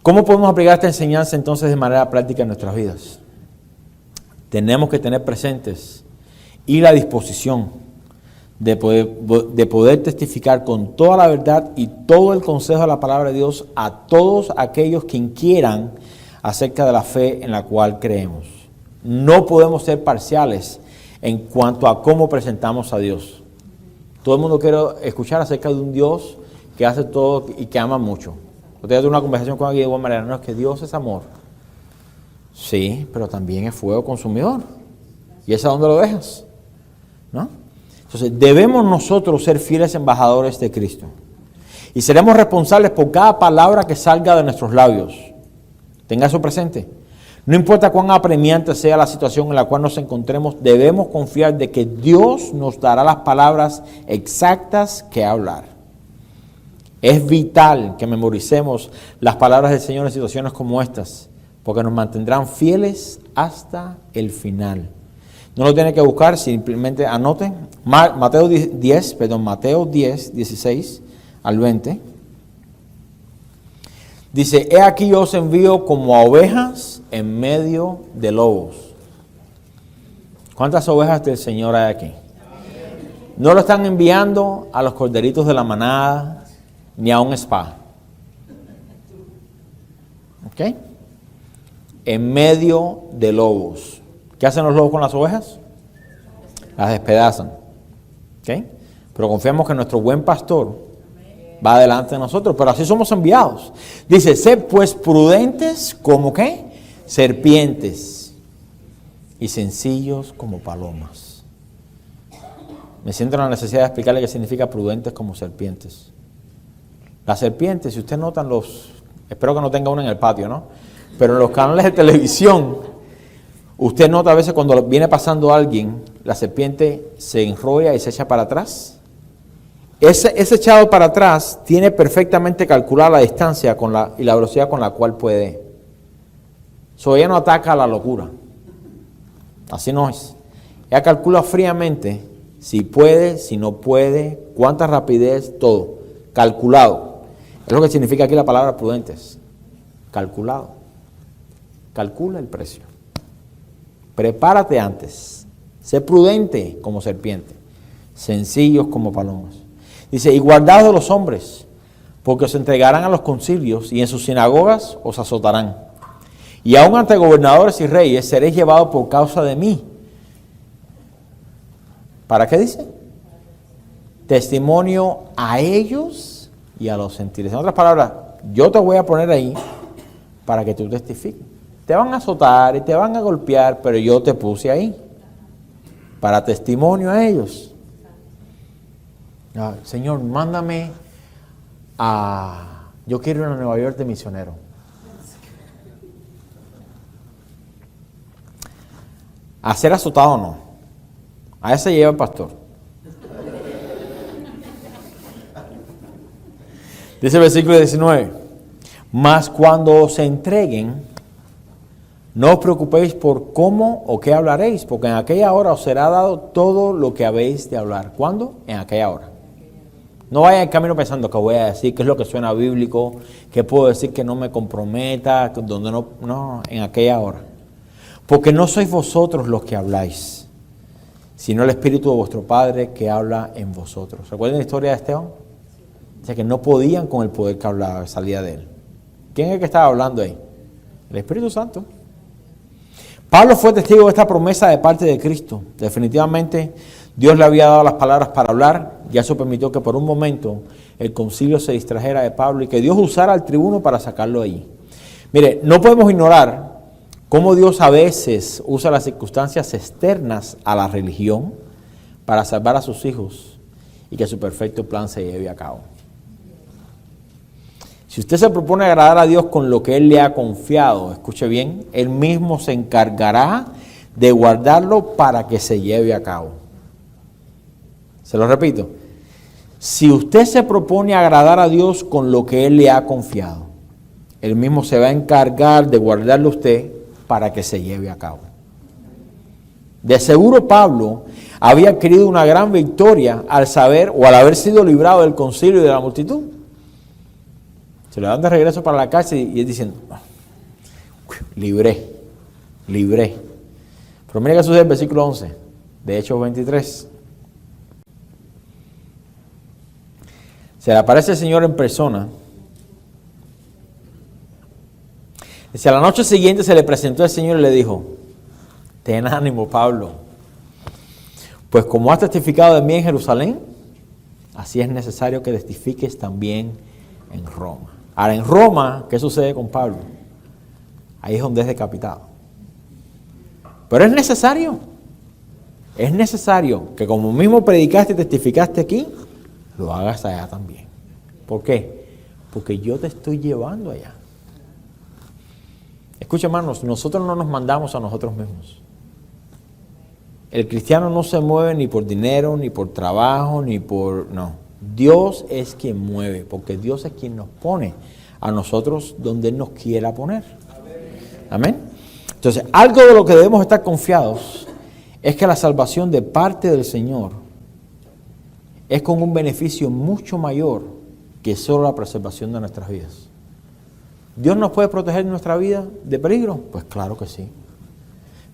¿Cómo podemos aplicar esta enseñanza entonces de manera práctica en nuestras vidas? Tenemos que tener presentes y la disposición de poder testificar con toda la verdad y todo el consejo de la palabra de Dios a todos aquellos que inquieran acerca de la fe en la cual creemos. No podemos ser parciales en cuanto a cómo presentamos a Dios. Todo el mundo quiere escuchar acerca de un Dios que hace todo y que ama mucho. Usted tuve una conversación con alguien de igual manera, no es que Dios es amor. Sí, pero también es fuego consumidor. ¿Y esa dónde lo dejas? ¿No? Entonces, debemos nosotros ser fieles embajadores de Cristo. Y seremos responsables por cada palabra que salga de nuestros labios. Tenga eso presente. No importa cuán apremiante sea la situación en la cual nos encontremos, debemos confiar de que Dios nos dará las palabras exactas que hablar. Es vital que memoricemos las palabras del Señor en situaciones como estas, porque nos mantendrán fieles hasta el final. No lo tiene que buscar, simplemente anoten. Mateo 10, 16 al 20. Dice, he aquí yo os envío como a ovejas en medio de lobos. ¿Cuántas ovejas del Señor hay aquí? No lo están enviando a los corderitos de la manada, ni a un spa. ¿Ok? En medio de lobos. ¿Qué hacen los lobos con las ovejas? Las despedazan. ¿Ok? Pero confiamos que nuestro buen pastor va delante de nosotros, pero así somos enviados. Dice, sed pues prudentes como ¿qué? Serpientes y sencillos como palomas. Me siento en la necesidad de explicarle qué significa prudentes como serpientes. Las serpientes, si ustedes notan espero que no tenga una en el patio, ¿no? Pero en los canales de televisión, usted nota a veces cuando viene pasando alguien, la serpiente se enrolla y se echa para atrás. Ese echado para atrás tiene perfectamente calculada la distancia y la velocidad con la cual puede. Ella no ataca a la locura. Así no es. Ella calcula fríamente si puede, si no puede, cuánta rapidez, todo. Calculado. Es lo que significa aquí la palabra prudentes. Calculado. Calcula el precio. Prepárate antes. Sé prudente como serpiente. Sencillos como palomas. Dice, y guardaos de los hombres, porque os entregarán a los concilios y en sus sinagogas os azotarán. Y aun ante gobernadores y reyes seréis llevados por causa de mí. ¿Para qué dice? Testimonio a ellos y a los gentiles. En otras palabras, yo te voy a poner ahí para que tú testifiques. Te van a azotar y te van a golpear, pero yo te puse ahí para testimonio a ellos. Señor, mándame yo quiero ir a Nueva York de misionero. A ser azotado no. A ese lleva el pastor. Dice el versículo 19. Mas cuando os entreguen, no os preocupéis por cómo o qué hablaréis, porque en aquella hora os será dado todo lo que habéis de hablar. ¿Cuándo? En aquella hora. No vaya en camino pensando que voy a decir, qué es lo que suena bíblico, que puedo decir que no me comprometa, donde no, en aquella hora. Porque no sois vosotros los que habláis, sino el Espíritu de vuestro Padre que habla en vosotros. ¿Recuerden la historia de Esteban? O sea, que no podían con el poder que hablaba, salía de él. ¿Quién es el que estaba hablando ahí? El Espíritu Santo. Pablo fue testigo de esta promesa de parte de Cristo. Definitivamente Dios le había dado las palabras para hablar, y eso permitió que por un momento el concilio se distrajera de Pablo y que Dios usara al tribuno para sacarlo de allí. Mire, no podemos ignorar cómo Dios a veces usa las circunstancias externas a la religión para salvar a sus hijos y que su perfecto plan se lleve a cabo. Si usted se propone agradar a Dios con lo que Él le ha confiado, escuche bien, Él mismo se encargará de guardarlo para que se lleve a cabo. Se lo repito, si usted se propone agradar a Dios con lo que Él le ha confiado, Él mismo se va a encargar de guardarlo a usted para que se lleve a cabo. De seguro Pablo había adquirido una gran victoria al saber o al haber sido librado del concilio y de la multitud. Se le dan de regreso para la cárcel y él diciendo, libré. Pero mira que sucede el versículo 11 de Hechos 23. Se le aparece el Señor en persona. Dice, a la noche siguiente se le presentó el Señor y le dijo, ten ánimo, Pablo, pues como has testificado de mí en Jerusalén, así es necesario que testifiques también en Roma. Ahora, en Roma, ¿qué sucede con Pablo? Ahí es donde es decapitado. Pero es necesario que como mismo predicaste y testificaste aquí, lo hagas allá también. ¿Por qué? Porque yo te estoy llevando allá. Escucha, hermanos, nosotros no nos mandamos a nosotros mismos. El cristiano no se mueve ni por dinero, ni por trabajo, ni por... No. Dios es quien mueve, porque Dios es quien nos pone a nosotros donde Él nos quiera poner. Amén. Entonces, algo de lo que debemos estar confiados es que la salvación de parte del Señor es con un beneficio mucho mayor que solo la preservación de nuestras vidas. ¿Dios nos puede proteger nuestra vida de peligro? Pues claro que sí.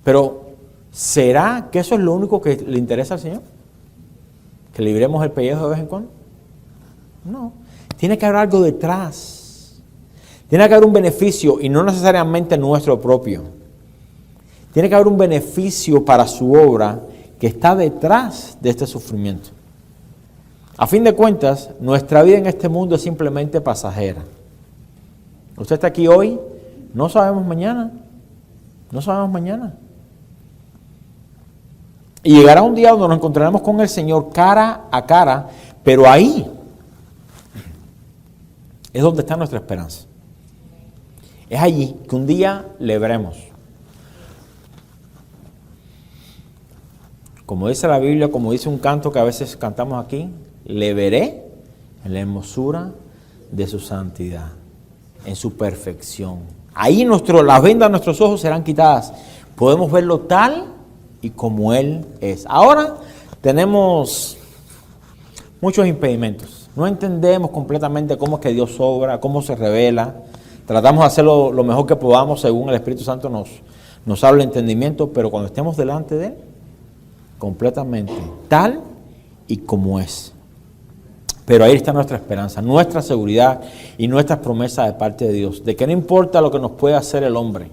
Pero, ¿será que eso es lo único que le interesa al Señor? ¿Que libremos el pellejo de vez en cuando? No. Tiene que haber algo detrás. Tiene que haber un beneficio y no necesariamente nuestro propio. Tiene que haber un beneficio para su obra que está detrás de este sufrimiento. A fin de cuentas, nuestra vida en este mundo es simplemente pasajera. Usted está aquí hoy, no sabemos mañana. No sabemos mañana. Y llegará un día donde nos encontraremos con el Señor cara a cara, pero ahí es donde está nuestra esperanza. Es allí que un día le veremos. Como dice la Biblia, como dice un canto que a veces cantamos aquí, le veré en la hermosura de su santidad, en su perfección. Ahí las vendas de nuestros ojos serán quitadas. Podemos verlo tal y como Él es. Ahora tenemos muchos impedimentos. No entendemos completamente cómo es que Dios obra, cómo se revela. Tratamos de hacerlo lo mejor que podamos según el Espíritu Santo nos habla el entendimiento, pero cuando estemos delante de Él, completamente tal y como es. Pero ahí está nuestra esperanza, nuestra seguridad y nuestras promesas de parte de Dios, de que no importa lo que nos pueda hacer el hombre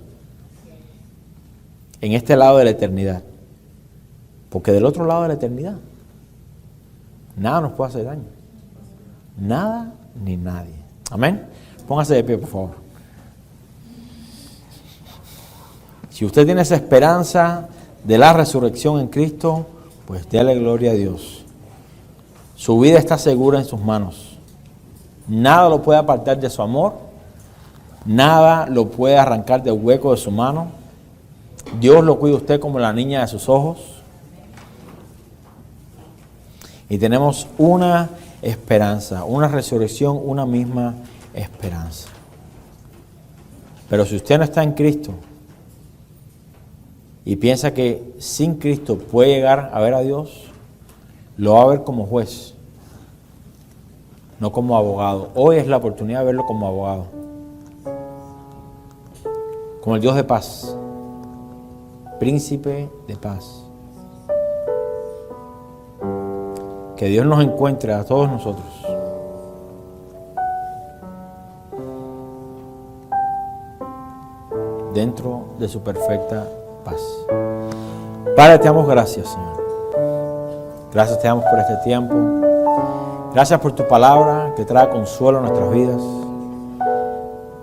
en este lado de la eternidad, porque del otro lado de la eternidad nada nos puede hacer daño, nada ni nadie. Amén. Póngase de pie, por favor. Si usted tiene esa esperanza de la resurrección en Cristo, pues déle gloria a Dios. Su vida está segura en sus manos. Nada lo puede apartar de su amor. Nada lo puede arrancar del hueco de su mano. Dios lo cuida a usted como la niña de sus ojos. Y tenemos una esperanza, una resurrección, una misma esperanza. Pero si usted no está en Cristo y piensa que sin Cristo puede llegar a ver a Dios, lo va a ver como juez, no como abogado. Hoy es la oportunidad de verlo como abogado, como el Dios de paz, príncipe de paz. Que Dios nos encuentre a todos nosotros dentro de su perfecta paz. Padre, te damos gracias, Señor. Gracias te damos por este tiempo. Gracias por tu palabra que trae consuelo a nuestras vidas,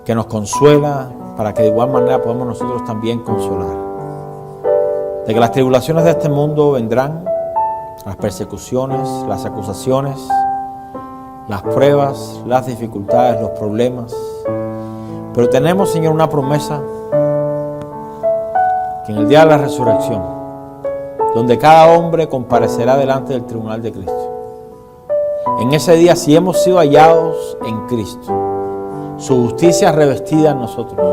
que nos consuela para que de igual manera podamos nosotros también consolar. De que las tribulaciones de este mundo vendrán, las persecuciones, las acusaciones, las pruebas, las dificultades, los problemas. Pero tenemos, Señor, una promesa que en el día de la resurrección, donde cada hombre comparecerá delante del tribunal de Cristo, en ese día, si hemos sido hallados en Cristo, su justicia revestida en nosotros,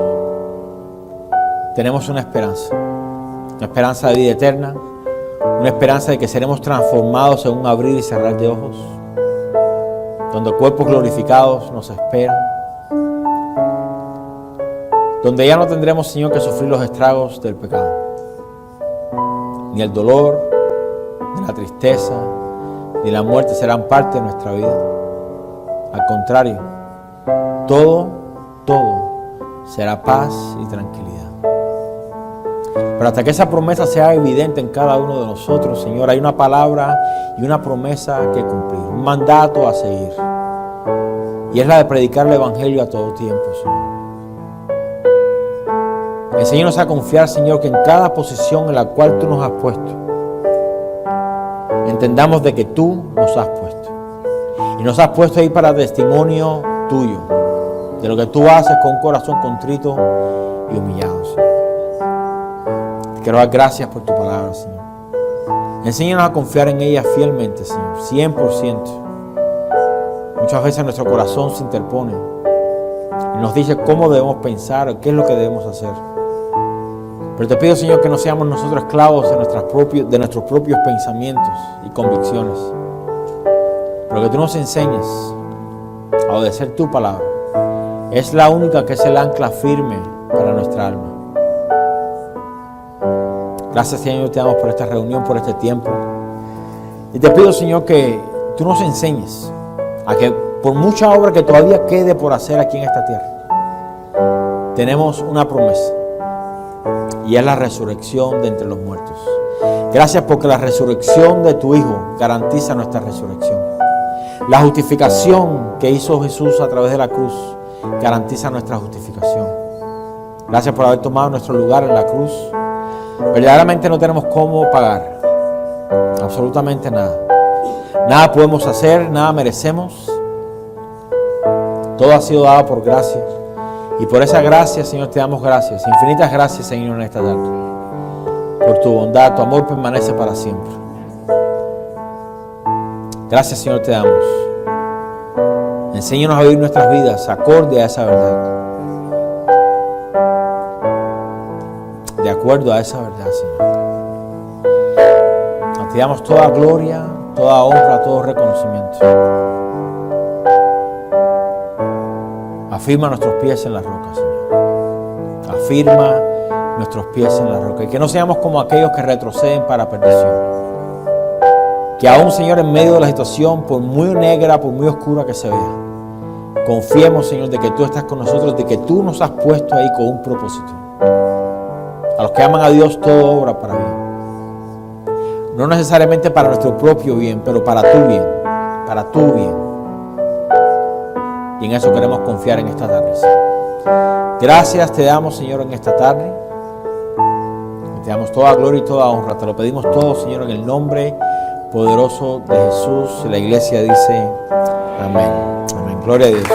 tenemos una esperanza de vida eterna, una esperanza de que seremos transformados en un abrir y cerrar de ojos, donde cuerpos glorificados nos esperan, donde ya no tendremos, Señor, que sufrir los estragos del pecado, ni el dolor, ni la tristeza, ni la muerte serán parte de nuestra vida. Al contrario, todo será paz y tranquilidad. Pero hasta que esa promesa sea evidente en cada uno de nosotros, Señor, hay una palabra y una promesa que cumplir, un mandato a seguir. Y es la de predicar el Evangelio a todo tiempo, Señor. Enséñanos a confiar, Señor, que en cada posición en la cual tú nos has puesto, entendamos de que tú nos has puesto. Y nos has puesto ahí para testimonio tuyo, de lo que tú haces con un corazón contrito y humillado, Señor. Te quiero dar gracias por tu palabra, Señor. Enséñanos a confiar en ella fielmente, Señor, 100%. Muchas veces nuestro corazón se interpone y nos dice cómo debemos pensar, qué es lo que debemos hacer. Pero te pido, Señor, que no seamos nosotros esclavos de nuestros propios pensamientos y convicciones, pero que tú nos enseñes a obedecer tu palabra. Es la única que es el ancla firme para nuestra alma. Gracias, Señor, te damos por esta reunión, por este tiempo. Y te pido, Señor, que tú nos enseñes a que por mucha obra que todavía quede por hacer aquí en esta tierra, tenemos una promesa. Y es la resurrección de entre los muertos. Gracias porque la resurrección de tu Hijo garantiza nuestra resurrección. La justificación que hizo Jesús a través de la cruz garantiza nuestra justificación. Gracias por haber tomado nuestro lugar en la cruz. Verdaderamente no tenemos cómo pagar absolutamente nada. Nada podemos hacer, nada merecemos. Todo ha sido dado por gracia. Y por esa gracia, Señor, te damos gracias. Infinitas gracias, Señor, en esta tarde. Por tu bondad, tu amor permanece para siempre. Gracias, Señor, te damos. Enséñanos a vivir nuestras vidas acorde a esa verdad. De acuerdo a esa verdad, Señor. Te damos toda gloria, toda honra, todo reconocimiento. Afirma nuestros pies en la roca, Señor. Afirma nuestros pies en la roca. Y que no seamos como aquellos que retroceden para perdición. Que aún, Señor, en medio de la situación, por muy negra, por muy oscura que se vea, confiemos, Señor, de que tú estás con nosotros, de que tú nos has puesto ahí con un propósito. A los que aman a Dios, todo obra para bien. No necesariamente para nuestro propio bien, pero para tu bien. Para tu bien. Y en eso queremos confiar en esta tarde, Señor. Gracias te damos, Señor, en esta tarde. Te damos toda gloria y toda honra. Te lo pedimos todo, Señor, en el nombre poderoso de Jesús. La iglesia dice amén. Amén. Gloria a Dios.